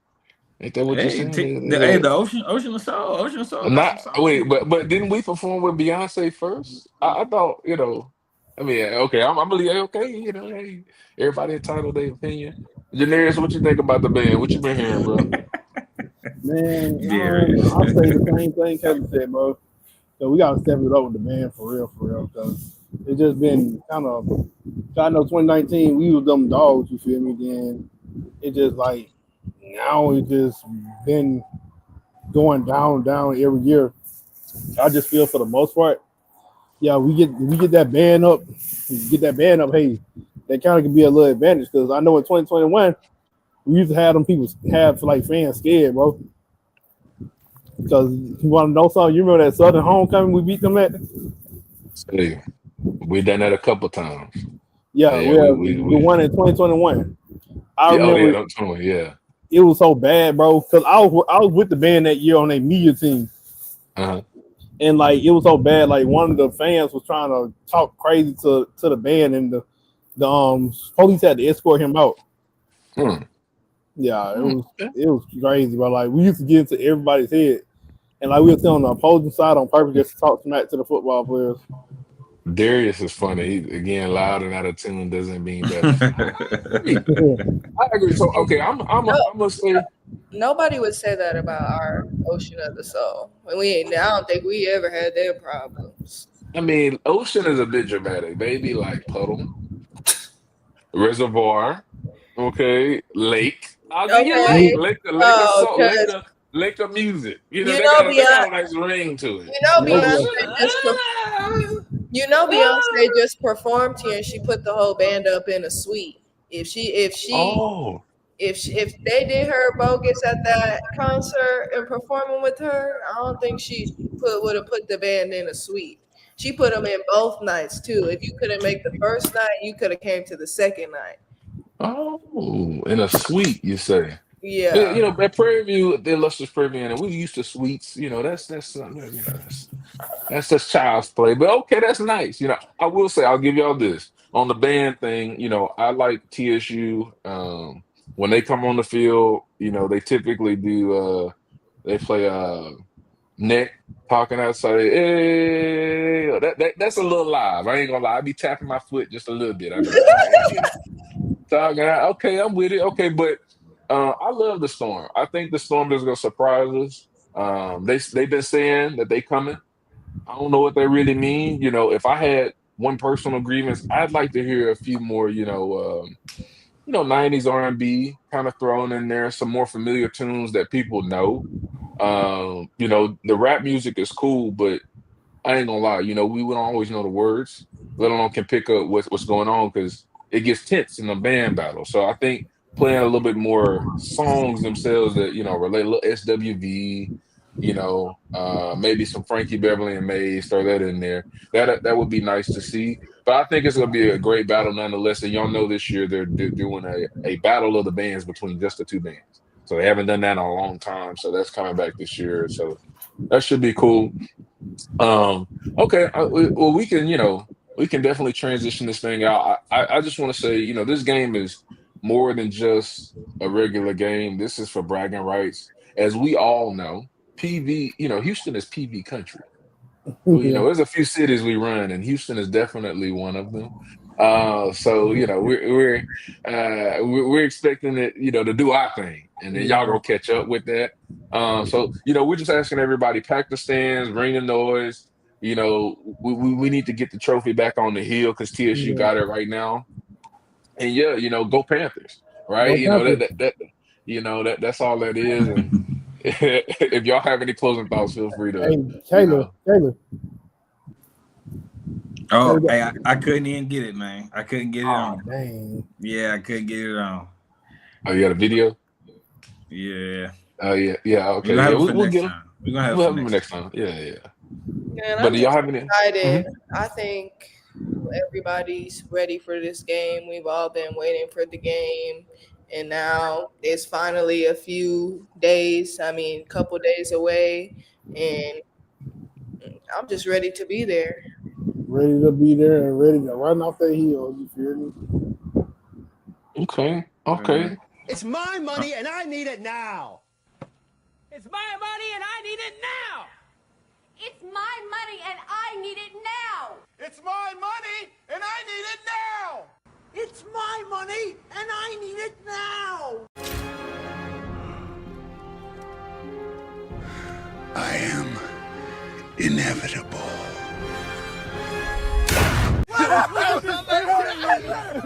Speaker 1: Ain't that what you're
Speaker 2: Hey,
Speaker 1: saying?
Speaker 2: the Ocean of Soul got some
Speaker 1: Not
Speaker 2: songs
Speaker 1: wait,
Speaker 2: in there.
Speaker 1: but didn't we perform with Beyonce first? I thought, I mean, okay, I'm believe okay, hey, everybody entitled their opinion. Janaris, what you think about the band? What you been hearing, bro?
Speaker 4: Man,
Speaker 2: Darius.
Speaker 4: I'll say the same thing Kevin said, bro. So we gotta step it up with the band for real, because it's just been kind of. I know 2019 we was them dogs, you feel me? Then it just like now it just been going down every year. I just feel for the most part, yeah, we get that band up, get that band up. Hey, that kind of can be a little advantage because I know in 2021 we used to have them people have like fans scared, bro. Because you want to know something, you remember that Southern Homecoming we beat them at?
Speaker 1: Hey, we done that a couple times.
Speaker 4: Yeah,
Speaker 1: Yeah,
Speaker 4: well, the one in 2021. I
Speaker 1: yeah, oh yeah,
Speaker 4: remember
Speaker 1: don't tell me, yeah.
Speaker 4: it was so bad, bro. Because I was with the band that year on a media team,
Speaker 1: Uh-huh.
Speaker 4: and like it was so bad. Like one of the fans was trying to talk crazy to the band, and the police had to escort him out.
Speaker 1: Hmm.
Speaker 4: Yeah,
Speaker 1: Hmm.
Speaker 4: it was crazy, bro. Like we used to get into everybody's head, and like we were still on the opposing side on purpose just to talk smack to the football players.
Speaker 1: Darius is funny. He again loud and out of tune doesn't mean better. I agree. I agree. So okay,
Speaker 3: No,
Speaker 1: I'm gonna say
Speaker 3: nobody would say that about our Ocean of the Soul. And I don't think we ever had their problems.
Speaker 1: I mean, Ocean is a bit dramatic, baby, like Puddle, Reservoir, okay, Lake. I'll give you
Speaker 3: Okay.
Speaker 1: Lake of
Speaker 3: Oh,
Speaker 1: salt,
Speaker 3: because
Speaker 1: Lake of music.
Speaker 3: you
Speaker 1: They
Speaker 3: know
Speaker 1: got
Speaker 3: Beyonce,
Speaker 1: a nice ring to it.
Speaker 3: you know
Speaker 4: Nobody,
Speaker 3: Beyonce just Beyonce just performed here and she put the whole band up in a suite. If she if she
Speaker 1: Oh,
Speaker 3: if they did her bogus at that concert and performing with her, I don't think she would have put the band in a suite. She put them in both nights too. If you couldn't make the first night, you could have came to the second night.
Speaker 1: in a suite, you say? Yeah,
Speaker 3: Yeah.
Speaker 1: at Prairie View, the illustrious Prairie View, and we used to suites. That's something. That's just child's play. But okay, that's nice. I will say I'll give y'all this on the band thing. I like TSU. When they come on the field, they typically do. They play neck talking outside. Hey, that's a little live. I ain't gonna lie. I be tapping my foot just a little bit. I be like, hey, talking out. Okay, I'm with it. Okay, but I love the Storm. I think the Storm is gonna surprise us. They've been saying that they coming. I don't know what they really mean. If I had one personal grievance, I'd like to hear a few more, 90s R&B kind of thrown in there, some more familiar tunes that people know. The rap music is cool, but I ain't gonna lie, we don't always know the words, let alone can pick up what's going on because it gets tense in the band battle. So I think playing a little bit more songs themselves that relate a little SWV, maybe some Frankie Beverly and Mays, throw that in there. That would be nice to see. But I think it's gonna be a great battle nonetheless. And y'all know this year they're doing a battle of the bands between just the two bands. So they haven't done that in a long time. So that's coming back this year. So that should be cool. Okay. Well, we can definitely transition this thing out. I just want to say, this game is more than just a regular game. This is for bragging rights. As we all know, PV, Houston is PV country. Well,
Speaker 4: yeah,
Speaker 1: there's a few cities we run, and Houston is definitely one of them. So we're expecting it, to do our thing, and then y'all
Speaker 4: yeah,
Speaker 1: gonna catch up with that. So we're just asking everybody pack the stands, bring the noise. We need to get the trophy back on the hill because TSU
Speaker 4: yeah.
Speaker 1: got it right now, and yeah, go Panthers, right?
Speaker 4: Go Panthers.
Speaker 1: That's all that is. And if y'all have any closing thoughts, feel free to,
Speaker 4: Hey,
Speaker 1: you
Speaker 4: Taylor,
Speaker 1: know.
Speaker 4: Taylor,
Speaker 2: Oh,
Speaker 4: Taylor.
Speaker 2: hey, I couldn't even get it, man. I couldn't get it
Speaker 4: Oh
Speaker 2: on.
Speaker 4: dang.
Speaker 2: Yeah, I couldn't get it on.
Speaker 1: Oh, you got a video?
Speaker 2: Yeah.
Speaker 1: Oh yeah, yeah.
Speaker 2: We're
Speaker 1: Okay,
Speaker 2: gonna
Speaker 1: yeah.
Speaker 2: have it for
Speaker 1: We'll
Speaker 2: next
Speaker 1: get them.
Speaker 2: time. We're gonna have it
Speaker 1: We'll
Speaker 2: for
Speaker 1: have them
Speaker 2: next
Speaker 1: next
Speaker 2: time.
Speaker 1: time. Yeah, yeah.
Speaker 3: Man,
Speaker 1: But
Speaker 3: I'm
Speaker 1: do
Speaker 3: just
Speaker 1: y'all have any?
Speaker 3: excited.
Speaker 1: Mhm.
Speaker 3: I think everybody's ready for this game. We've all been waiting for the game. And now it's finally a few days, couple days away. And I'm just ready to be there.
Speaker 4: Ready to be there and ready to run off that hill. You feel me?
Speaker 1: Okay,
Speaker 2: Mhm.
Speaker 1: okay.
Speaker 5: It's my money and I need it now. It's my money and I need it now.
Speaker 6: It's my money and I need it now.
Speaker 5: It's my money and I need it now. It's my money and I need it now.
Speaker 7: I am inevitable.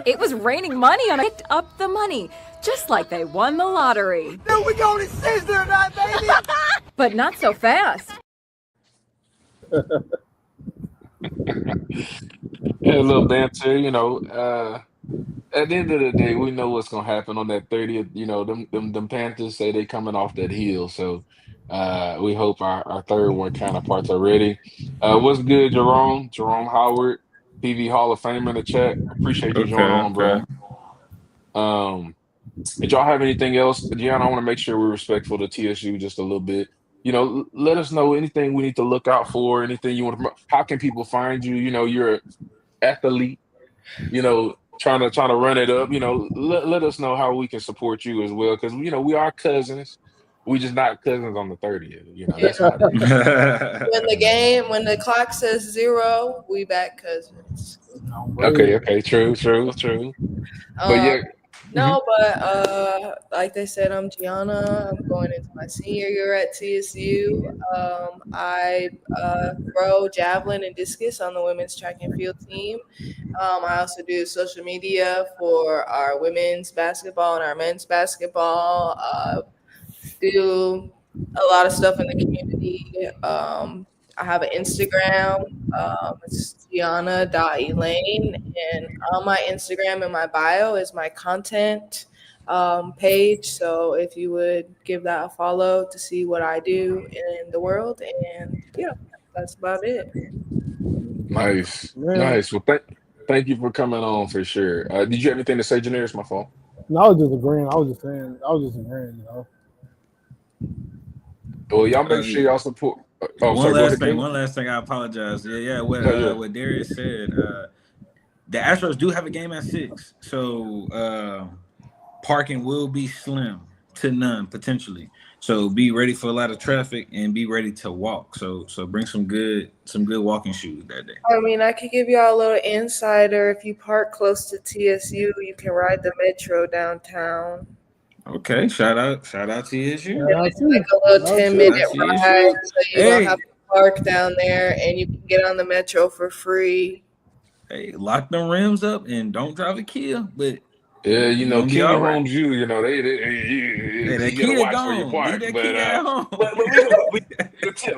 Speaker 8: It was raining money and I picked up the money, just like they won the lottery.
Speaker 5: Then we going to Sizzler tonight, baby.
Speaker 8: But not so fast.
Speaker 1: Yeah, a little banter, at the end of the day, we know what's gonna happen on that 30th. Them Panthers say they coming off that heel, so we hope our third one counterparts are ready. What's good, Jerome? Jerome Howard, PV Hall of Famer in the chat. Appreciate you joining on,
Speaker 2: Okay.
Speaker 1: bro. Did y'all have anything else? Gianna, I want to make sure we're respectful to TSU just a little bit. Let us know anything we need to look out for, anything you want to promote. How can people find you? You're an athlete, trying to run it up. Let us know how we can support you as well, because we are cousins. We just not cousins on the 30th. That's how it is.
Speaker 3: When the clock says 0, we back cousins.
Speaker 1: Okay, true. But yeah.
Speaker 3: No, but like they said, I'm Gianna. I'm going into my senior year at TSU. I throw javelin and discus on the women's track and field team. I also do social media for our women's basketball and our men's basketball. Do a lot of stuff in the community. I have an Instagram. It's Gianna.Elaine. And on my Instagram in my bio is my content page. So if you would give that a follow to see what I do in the world. And yeah, that's about it.
Speaker 1: Nice. Well, thank you for coming on for sure. Did you have anything to say, Janae? It's my fault.
Speaker 4: No, I was just agreeing. I was just agreeing,
Speaker 1: Well, y'all make sure y'all support.
Speaker 2: One last thing. I apologize. Yeah. What Darius said. The Astros do have a game at 6, so parking will be slim to none potentially. So be ready for a lot of traffic and be ready to walk. So bring some good walking shoes that day.
Speaker 3: I mean, I could give y'all a little insider. If you park close to TSU, you can ride the metro downtown.
Speaker 2: Okay, shout out TSU.
Speaker 3: It's like a little 10-minute ride, so you don't have to park down there, and you can get on the metro for free.
Speaker 2: Hey, lock them rims up and don't drive a Kia, but
Speaker 1: yeah, King
Speaker 2: right.
Speaker 1: Homes, they
Speaker 2: key
Speaker 1: gotta watch
Speaker 2: gone.
Speaker 1: where you park.
Speaker 2: Leave that
Speaker 1: But
Speaker 2: key at home.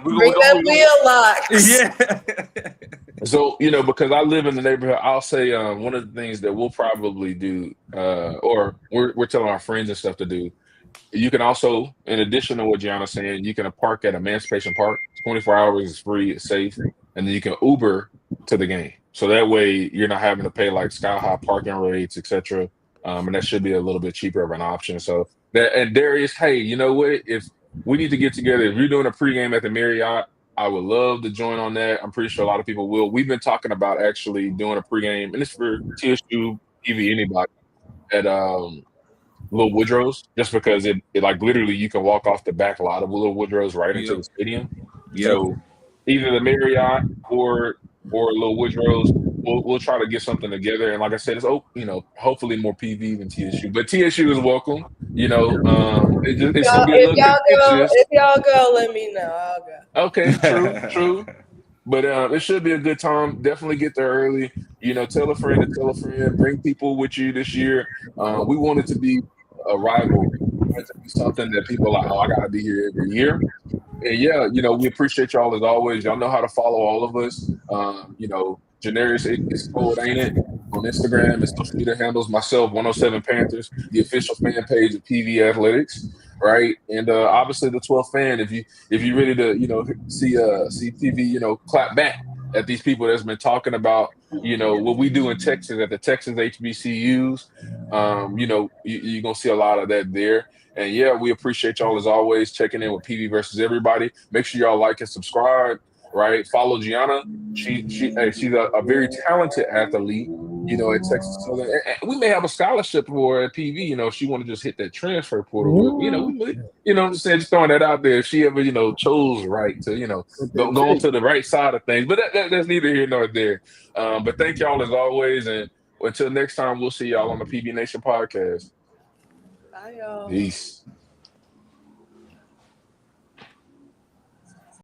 Speaker 3: Bring that wheel lock.
Speaker 2: Yeah.
Speaker 1: So, because I live in the neighborhood, I'll say one of the things that we'll probably do, or we're telling our friends and stuff to do. You can also, in addition to what Gianna's saying, you can park at Emancipation Park. 24 hours, it's free, it's safe, and then you can Uber to the game. So that way you're not having to pay like sky high parking rates, etc. And that should be a little bit cheaper of an option. So and Darius, hey, you know what? If we need to get together, if you're doing a pregame at the Marriott, I would love to join on that. I'm pretty sure a lot of people will. We've been talking about actually doing a pregame, and it's for TSU, TV, anybody at Little Woodrow's, just because it like literally you can walk off the back lot of Little Woodrow's right into the stadium.
Speaker 2: Yep.
Speaker 1: So either the Marriott or Little Woodrow's, we'll try to get something together. And like I said, it's hopefully more PV than TSU, but TSU is welcome. If
Speaker 3: y'all go, let me know. I'll go.
Speaker 1: Okay, true. But it should be a good time. Definitely get there early. Tell a friend to tell a friend. Bring people with you this year. We want it to be a rivalry. We want it to be something that people are like, oh, I got to be here every year. And yeah, we appreciate y'all as always. Y'all know how to follow all of us. Janarius, it's cold, ain't it? On Instagram and social media handles, myself, 107 Panthers, the official fan page of PV Athletics, right? And obviously the 12th fan, if you ready to, see PV, clap back at these people that's been talking about, what we do in Texas at the Texas HBCUs. You're going to see a lot of that there. And yeah, we appreciate y'all as always checking in with PV versus everybody. Make sure y'all like and subscribe, right? Follow Gianna. She's a very talented athlete. at Texas Southern. And we may have a scholarship for her at PV, if she want to just hit that transfer portal. We may, I'm just saying, just throwing that out there. If she ever, chose right to, go to the right side of things. But that's neither here nor there. But thank y'all as always. And until next time, we'll see y'all on the PV Nation podcast.
Speaker 3: Bye, y'all.
Speaker 1: Peace.